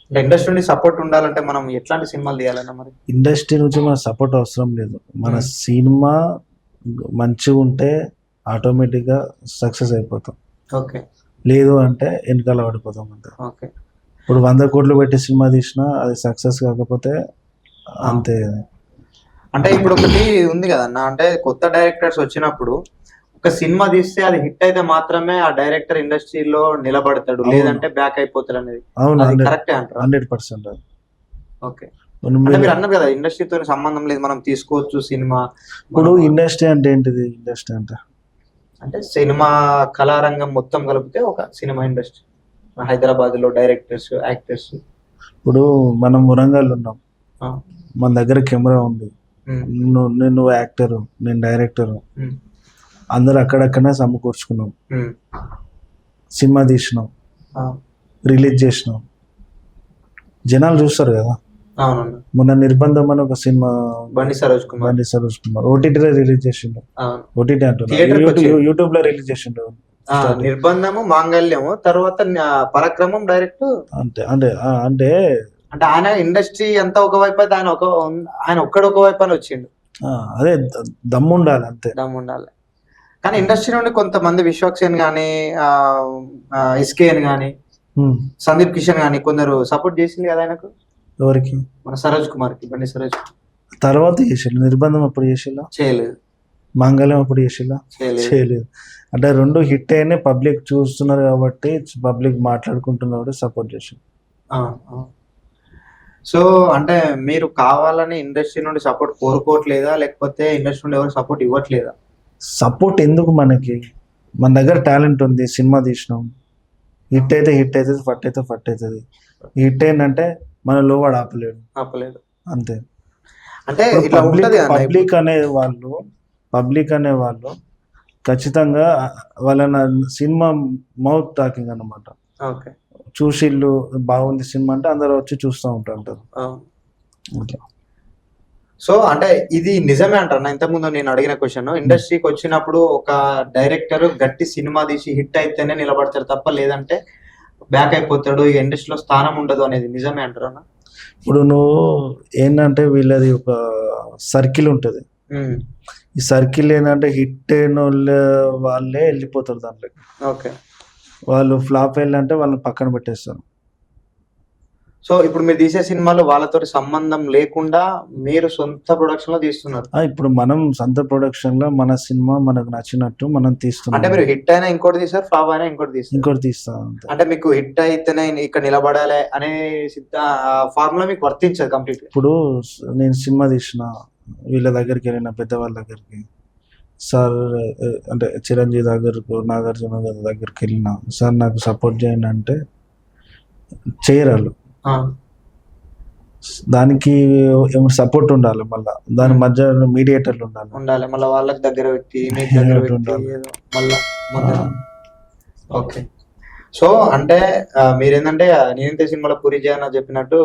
అంటే ఇండస్ట్రీ నుండి సపోర్ట్ ఉండాలంటే మనం ఎట్లాంటి సినిమాలు తీయాలన్నా మరి? ఇండస్ట్రీ నుంచి మన సపోర్ట్ అవసరం లేదు. మన సినిమా మంచిగా ఉంటే ఆటోమేటిక్ గా సక్సెస్ అయిపోతాం. ఓకే. లేదు అంటే వెనకాల పడిపోతాం అంతే. ఓకే. ఇప్పుడు 100 కోట్లు పెట్టి సినిమా తీసినా అది సక్సెస్ కాకపోతే అంతే. అంటే ఇప్పుడు ఒకటి ఉంది కదన్నా, అంటే కొత్త డైరెక్టర్స్ వచ్చినప్పుడు ఒక సినిమా తీస్తే అది హిట్ అయితే మాత్రమే ఆ డైరెక్టర్ ఇండస్ట్రీలో నిలబడతాడు, లేదంటే బ్యాక్ అయిపోతాడు అనేది. అవును, కరెక్టే అంటారు. 100%. ఓకే. మీరు అన్నారు కదా ఇండస్ట్రీతో సంబంధం లేదు, మనం తీసుకోవచ్చు సినిమా. ఇప్పుడు ఇండస్ట్రీ అంటే ఏంటిది? ఇండస్ట్రీ అంటే సినిమా కళారంగం మొత్తం కలిపితే ఒక సినిమా ఇండస్ట్రీ. హైదరాబాద్ లో డైరెక్టర్స్, యాక్టర్స్. ఇప్పుడు మనం వరంగల్ ఉన్నాం, మన దగ్గర కెమెరా ఉంది, నువ్వు యాక్టర్, నేను డైరెక్టర్, అందరు అక్కడక్కడనే సమకూర్చుకున్నాం, సినిమా తీసినాం, రిలీజ్ చేసినాం, జనాలు చూస్తారు కదా. మొన్న నిర్బంధం అని ఒక సినిమా బండి సరోజ్ కుమార్ ఓటీటీలో రిలీజ్ చేసిండు. ఓటీటీ అంటున్నా, యూట్యూబ్ లో రిలీజ్ చేసిండు. నిర్బంధము, మాంగళ్యము, తర్వాత పరాక్రమం డైరెక్ట్. అంటే అంటే అంటే అంటే ఆయన ఇండస్ట్రీ అంతా ఒకవైపు అయితే ఆయన ఒక్కడొక వైపు అని వచ్చిండు. అదే దమ్ము ఉండాలి, అంతే దమ్ము ఉండాలి. కానీ ఇండస్ట్రీ నుండి కొంతమంది విశ్వక్సేన్ గానీ, ఎస్కేఎన్ గానీ, సందీప్ కిషన్ గానీ కొందరు సపోర్ట్ చేసింది కదా ఆయనకు. ఎవరికి? మన సరోజ్ కుమార్ కి, బండి సరోజ్. తర్వాత చేసిల్లు. నిర్బంధం అప్పుడు చేసిల్లా? చేయలేదు. మాంగళ్యం అప్పుడు చేసిల్లా? చేయలేదు. అంటే 2 హిట్ అయినా పబ్లిక్ చూస్తున్నారు కాబట్టి, పబ్లిక్ మాట్లాడుకుంటున్నారు, సపోర్ట్ చేసిండు. సో అంటే మీరు కావాలని ఇండస్ట్రీ నుండి సపోర్ట్ కోరుకోవట్లేదా, లేకపోతే ఇండస్ట్రీ నుండి ఎవరు సపోర్ట్ ఇవ్వట్లేదా? సపోర్ట్ ఎందుకు? మనకి మన దగ్గర టాలెంట్ ఉంది, సినిమా తీసినాం, హిట్ అయితే ఫట్ అయితే అవుతుంది. హిట్ ఏంటంటే మన లోవాడు ఆపలేడు అంతే. అంటే పబ్లిక్ అనే వాళ్ళు ఖచ్చితంగా వాళ్ళ సినిమా మౌత్ టాకింగ్ అన్నమాట. ఓకే. చూసిళ్ళు బాగుంది సినిమా అంటే అందరూ వచ్చి చూస్తూ ఉంటారు. సో అంటే ఇది నిజమే అంటారు. ఇంతకుముందు నేను అడిగిన క్వశ్చన్, ఇండస్ట్రీకి వచ్చినప్పుడు ఒక డైరెక్టర్ గట్టి సినిమా తీసి హిట్ అయితేనే నిలబడతాడు తప్ప లేదంటే బ్యాక్ అయిపోతాడు, ఈ ఇండస్ట్రీలో స్థానం ఉండదు అనేది నిజమే అంటారు అన్న? ఇప్పుడు నువ్వు ఏంటంటే వీళ్ళది ఒక సర్కిల్ ఉంటుంది. ఈ సర్కిల్ ఏంటంటే హిట్ అయిన వాళ్ళే వెళ్ళిపోతారు దాంట్లో. ఓకే. వాళ్ళు ఫ్లాప్ అయ్యాలంటే వాళ్ళని పక్కన పెట్టేస్తారు. సో ఇప్పుడు మీరు తీసే సినిమాలు వాళ్ళతో సంబంధం లేకుండా మీరు సొంత ప్రొడక్షన్ లో తీస్తున్నారు. ఇప్పుడు మనం సొంత ప్రొడక్షన్ లో మన సినిమా మనకు నచ్చినట్టు మనం తీస్తున్నాం. అంటే మీరు హిట్ అయినా ఇంకోటి తీస్తారు, ఫ్లాప్ అయినా ఇంకోటి తీస్తాం. అంటే మీకు హిట్ అయితేనే ఇక్కడ నిలబడాలి అనే ఫార్ములా మీకు వర్తించదు కంప్లీట్. ఇప్పుడు నేను సినిమా తీసిన వీళ్ళ దగ్గరికి వెళ్ళిన, పెద్దవాళ్ళ దగ్గరికి, సార్ అంటే చిరంజీవి దగ్గరకు, నాగార్జున దగ్గరికి వెళ్ళిన, సార్ నాకు సపోర్ట్ చేయండి అంటే చేయరు వాళ్ళు. దానికి ఏమో సపోర్ట్ ఉండాలి, మళ్ళీ దాని మధ్య మీడియేటర్లు ఉండాలి. మళ్ళీ వాళ్ళకి దగ్గర వ్యక్తి మీకు దగ్గర వ్యక్తి ఉండాలి. మళ్ళా ఓకే. సో అంటే మీరేంటంటే నేనంతే సినిమాలో పూరి జగన్నాథ్ చెప్పినట్టు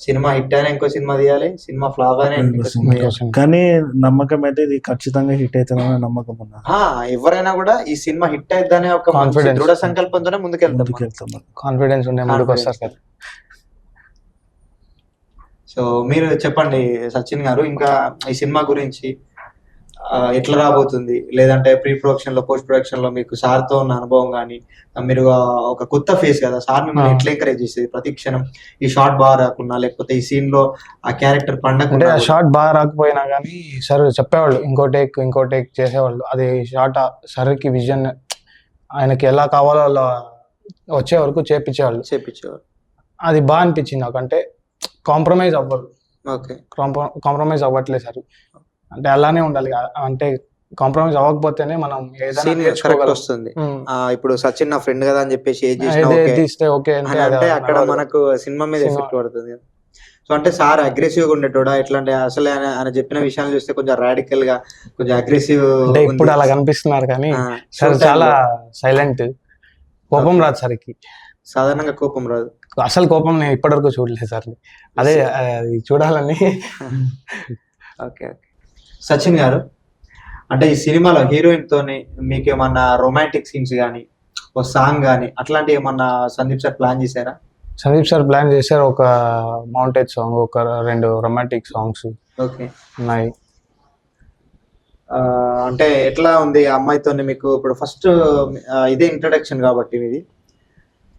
సినిమా హిట్ అయినా ఇంకో సినిమా తీయాలి, సినిమా ఫ్లాప్ అయినా ఇంకో సినిమా తీయాలి. కానీ నమ్మకం అయితే ఇది ఖచ్చితంగా హిట్ అవుతుందనే నమ్మకం ఉన్నా. ఎవరైనా కూడా ఈ సినిమా హిట్ అయిద్దనే ఒక Confidence. దృఢ సంకల్పంతోనే ముందుకెళ్తాం. కాన్ఫిడెన్స్ ఉండే ముందుకు వస్తారు కదా. సో మీరు చెప్పండి సచిన్ గారు, ఇంకా ఈ సినిమా గురించి ఎట్లా రాబోతుంది, లేదంటే ప్రీ ప్రొడక్షన్ లో పోస్ట్ ప్రొడక్షన్ లో మీకు సార్ తో ఉన్న అనుభవం కానీ, మీరు ఒక కొత్త ఫేస్ కదా, సార్ మిమ్మల్ని ఎట్లా ఎంకరేజ్ చేసేది ప్రతి క్షణం, ఈ షార్ట్ బాగా రాకున్నా లేకపోతే ఈ సీన్ లో ఆ క్యారెక్టర్ అంటే పండకుండా ఆ షార్ట్ బాగా రాకపోయినా కానీ సార్ చెప్పేవాళ్ళు ఇంకో టేక్ చేసేవాళ్ళు. అది షార్ట్ సార్కి విజన్ ఆయనకి ఎలా కావాలో అలా వచ్చే వరకు చేపించేవాళ్ళు. అది బాగా అనిపించింది నాకు. అంటే కాంప్రమైజ్ అవ్వరు. ఓకే. కాంప్రమైజ్ అవ్వట్లేదు సార్. అంటే అలానే ఉండాలి. అంటే కాంప్రమైజ్ అవ్వకపోతేనే మనం ఏదైనా వస్తుంది. ఇప్పుడు సచిన్ నా ఫ్రెండ్ కదా అని చెప్పేసి తీస్తే ఓకే అంటే అక్కడ మనకు సినిమా మీద ఎఫెక్ట్ పడుతుంది. సో అంటే సార్ అగ్రెసివ్ గా ఉండేటోడా ఎట్లా అంటే అసలు ఆయన చెప్పిన విషయాలు చూస్తే కొంచెం రాడికల్ గా కొంచెం అగ్రెసివ్ అంటే ఇప్పుడు అలా కనిపిస్తున్నారు కానీ సార్ చాలా సైలెంట్. కోపం రాదు సార్కి, సాధారణంగా కోపం రాదు. అసలు కోపం నేను ఇప్పటివరకు చూడలేదు సార్. అదే చూడాలని. ఓకే. సచిన్ గారు, అంటే ఈ సినిమాలో హీరోయిన్ తోని మీకు ఏమన్నా రొమాంటిక్ సీన్స్ కానీ ఒక సాంగ్ కానీ అట్లాంటి ఏమన్నా సందీప్ సార్ ప్లాన్ చేశారా? సందీప్ సార్ ప్లాన్ చేశారు. ఒక మౌంటేజ్ సాంగ్, ఒక 2 రొమాంటిక్ సాంగ్స్ ఓకే ఉన్నాయి. అంటే ఎట్లా ఉంది ఆ అమ్మాయితో మీకు? ఇప్పుడు ఫస్ట్ ఇదే ఇంట్రడక్షన్ కాబట్టి ఇది.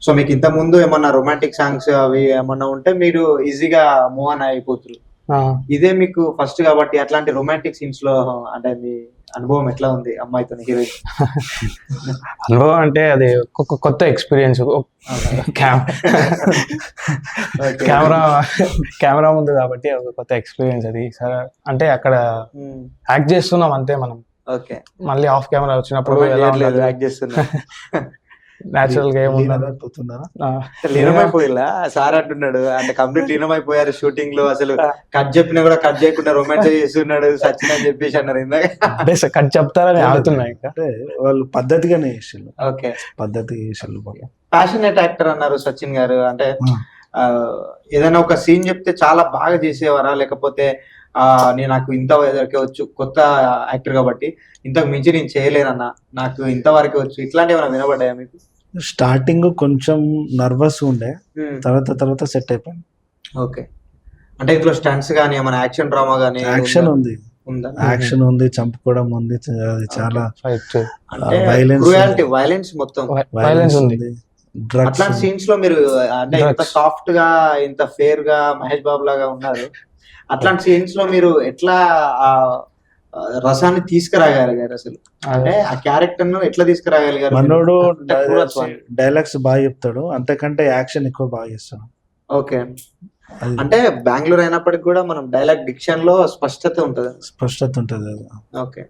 సో మీకు ఇంత ముందు ఏమన్నా రొమాంటిక్ సాంగ్స్ అవి ఏమన్నా ఉంటే మీరు ఈజీగా మూవ్ ఆన్ అయిపోతున్నారు. ఇదే మీకు ఫస్ట్ కాబట్టి అట్లాంటి రొమాంటిక్ సీన్స్ లో అంటే మీ అనుభవం ఎట్లా ఉంది అమ్మాయితో హీరోయిన్? అనుభవం అంటే అది కొత్త ఎక్స్పీరియన్స్. కెమెరా ముందు కాబట్టి ఒక కొత్త ఎక్స్పీరియన్స్ అది. అంటే అక్కడ యాక్ట్ చేస్తున్నాం అంతే మనం. ఓకే. మళ్ళీ ఆఫ్ కెమెరా వచ్చినప్పుడు యాక్ట్ చేస్తున్నా నేచురల్ గా లీనమైపోయిలా సార్ అంటున్నాడు. అంటే కంప్లీట్ లీనమైపోయారు షూటింగ్ లో. అసలు కట్ చెప్పినా కూడా కట్ చేయకుండా రొమాన్స్ చేస్తున్నాడు సచిన్ అని చెప్పేసి అన్నారు ఇందాక. కట్ చెప్తారని ఆగుతున్నాయి. అంటే వాళ్ళు పద్ధతిగానే చేసారు. ఓకే. పద్ధతి చేసారు. ప్యాషనేట్ యాక్టర్ అన్నారు సచిన్ గారు. అంటే ఏదైనా ఒక సీన్ చెప్తే చాలా బాగా చేసేవారా, లేకపోతే నాకు ఇంతవరకే వచ్చు, కొత్త యాక్టర్ కాబట్టి ఇంతకు మించి నేను చేయలేనన్నా, నాకు ఇంతవరకే వచ్చు, ఇట్లాంటివి ఏమైనా వినబడ్డాయా మీకు? స్టార్టింగ్ కొంచెం నర్వస్ ఉండే, తర్వాత సెట్ అయిపోయింది. ఓకే. అంటే ఇందులో స్టంట్స్ కానీ ఏమైనా యాక్షన్ డ్రామా కానీ? యాక్షన్ ఉంది, యాక్షన్ ఉంది, చంపుకోవడం ఉంది, అది చాలా వైలెన్స్ మొత్తం వైలెన్స్ ఉంది. అట్లాంటి సీన్స్ లో మీరు అంటే ఇంత సాఫ్ట్ గా ఇంత ఫేర్ గా మహేష్ బాబు లాగా ఉన్నారు, అట్లాంటి సీన్స్ లో మీరు ఎట్లా ఆ రసాన్ని తీసుకురాగలిగారు? అసలు అంటే ఆ క్యారెక్టర్ ను ఎట్లా తీసుకురాగలిగారు? మనోడు డైలాగ్స్ బాగా చెప్తాడు, అంతకంటే యాక్షన్ ఎక్కువ బాగా చేస్తాడు. ఓకే. అంటే బెంగళూరు అయినప్పటికి కూడా మనం డైలాగ్ డిక్షన్ లో స్పష్టత ఉంటది. ఓకే.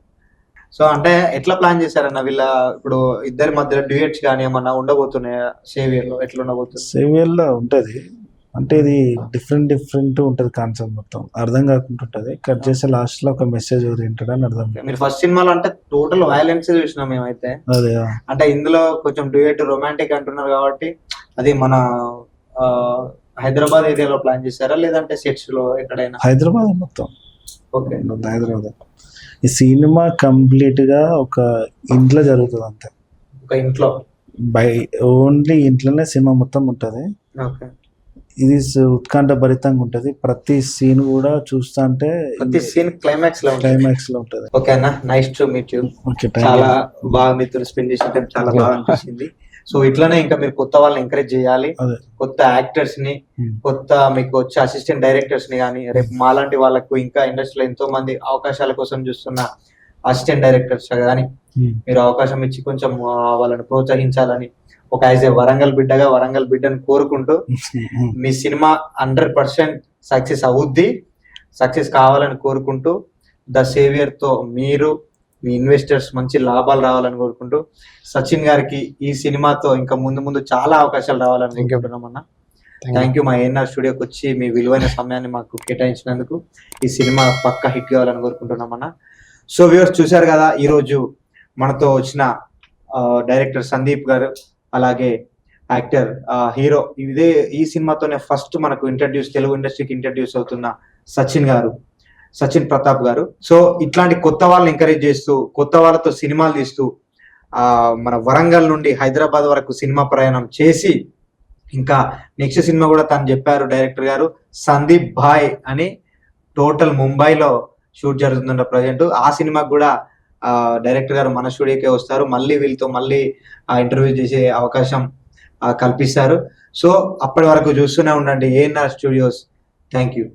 సో అంటే ఎట్లా ప్లాన్ చేశారన్న వీళ్ళ ఇప్పుడు ఇద్దరి మధ్యలో డ్యూయట్స్ కానీ ఏమన్నా ఉండబోతున్నాయా? సేవియర్ లో ఎట్లా ఉండబోతుంది? సేవియర్ లో ఉంటది. అంటే ఇది డిఫరెంట్ ఉంటది కాన్సెప్ట్, మొత్తం అర్థం కాకుండా ఉంటది. కట్ చేసే లాస్ట్ లో ఒక మెసేజ్ ఓరియంటెడ్ అని అర్థం. మీరు ఫస్ట్ సినిమాలో అంటే టోటల్ వైలెన్స్ చూసినాం మేమైతే. అదే. అంటే ఇందులో కొంచెం డ్యూయట్ రొమాంటిక్ అంటున్నారు కాబట్టి అది మన హైదరాబాద్ ఏరియాలో ప్లాన్ చేశారా, లేదంటే సెట్స్ లో ఎక్కడైనా? హైదరాబాద్ మొత్తం. ఓకే. హైదరాబాద్. ఈ సినిమా కంప్లీట్ గా ఒక ఇంట్లో జరుగుతుంది అంతే. ఒక ఇంట్లో ఓన్లీ ఇంట్లోనే సినిమా మొత్తం ఉంటది. ఓకే. ఇది ఉత్కంఠ భరితంగా ఉంటది. ప్రతి సీన్ కూడా చూస్తా అంటే ప్రతి సీన్ క్లైమాక్స్ లో ఉంటది. ఓకే అన్న, నైస్ టు మీట్ యూ. చాలా బాగా మీతో స్పెండ్ చేసిన చాలా బాగా అనిపించింది. సో ఇట్లానే ఇంకా మీరు కొత్త వాళ్ళని ఎంకరేజ్ చేయాలి, కొత్త యాక్టర్స్ ని, కొత్త మీకు వచ్చే అసిస్టెంట్ డైరెక్టర్స్ ని కానీ, రేపు మాలాంటి వాళ్ళకు ఇంకా ఇండస్ట్రీలో ఎంతో మంది అవకాశాల కోసం చూస్తున్న అసిస్టెంట్ డైరెక్టర్స్ కానీ మీరు అవకాశం ఇచ్చి కొంచెం వాళ్ళని ప్రోత్సహించాలని ఒక యాజ్ ఏ వరంగల్ బిడ్డగా వరంగల్ బిడ్డని కోరుకుంటూ మీ సినిమా 100% సక్సెస్ అవుద్ది, సక్సెస్ కావాలని కోరుకుంటూ ద సేవియర్ తో మీరు మీ ఇన్వెస్టర్స్ మంచి లాభాలు రావాలని కోరుకుంటూ సచిన్ గారికి ఈ సినిమాతో ఇంకా ముందు చాలా అవకాశాలు రావాలని కోరుకుంటున్నామన్నా. థ్యాంక్ యూ మా ఏఎన్ఆర్ స్టూడియోకి వచ్చి మీ విలువైన సమయాన్ని మాకు కేటాయించినందుకు. ఈ సినిమా పక్కా హిట్ కావాలని కోరుకుంటున్నామన్నా. సో వ్యూవర్స్ చూశారు కదా, ఈరోజు మనతో వచ్చిన డైరెక్టర్ సందీప్ గారు, అలాగే యాక్టర్ హీరో, ఇదే ఈ సినిమాతోనే ఫస్ట్ మనకు తెలుగు ఇండస్ట్రీకి ఇంట్రడ్యూస్ అవుతున్న సచిన్ ప్రతాప్ గారు. సో ఇట్లాంటి కొత్త వాళ్ళని ఎంకరేజ్ చేస్తూ, కొత్త వాళ్ళతో సినిమాలు తీస్తూ, మన వరంగల్ నుండి హైదరాబాద్ వరకు సినిమా ప్రయాణం చేసి, ఇంకా నెక్స్ట్ సినిమా కూడా తను చెప్పారు డైరెక్టర్ గారు, సందీప్ భాయ్ అని టోటల్ ముంబైలో షూట్ జరుగుతుందంట ప్రజెంట్. ఆ సినిమాకి కూడా డైరెక్టర్ గారు మన స్టూడియోకే వస్తారు, మళ్ళీ వీళ్ళతో మళ్ళీ ఇంటర్వ్యూ చేసే అవకాశం కల్పిస్తారు. సో అప్పటి వరకు చూస్తూనే ఉండండి ఏఎన్ఆర్ స్టూడియోస్. Thank you.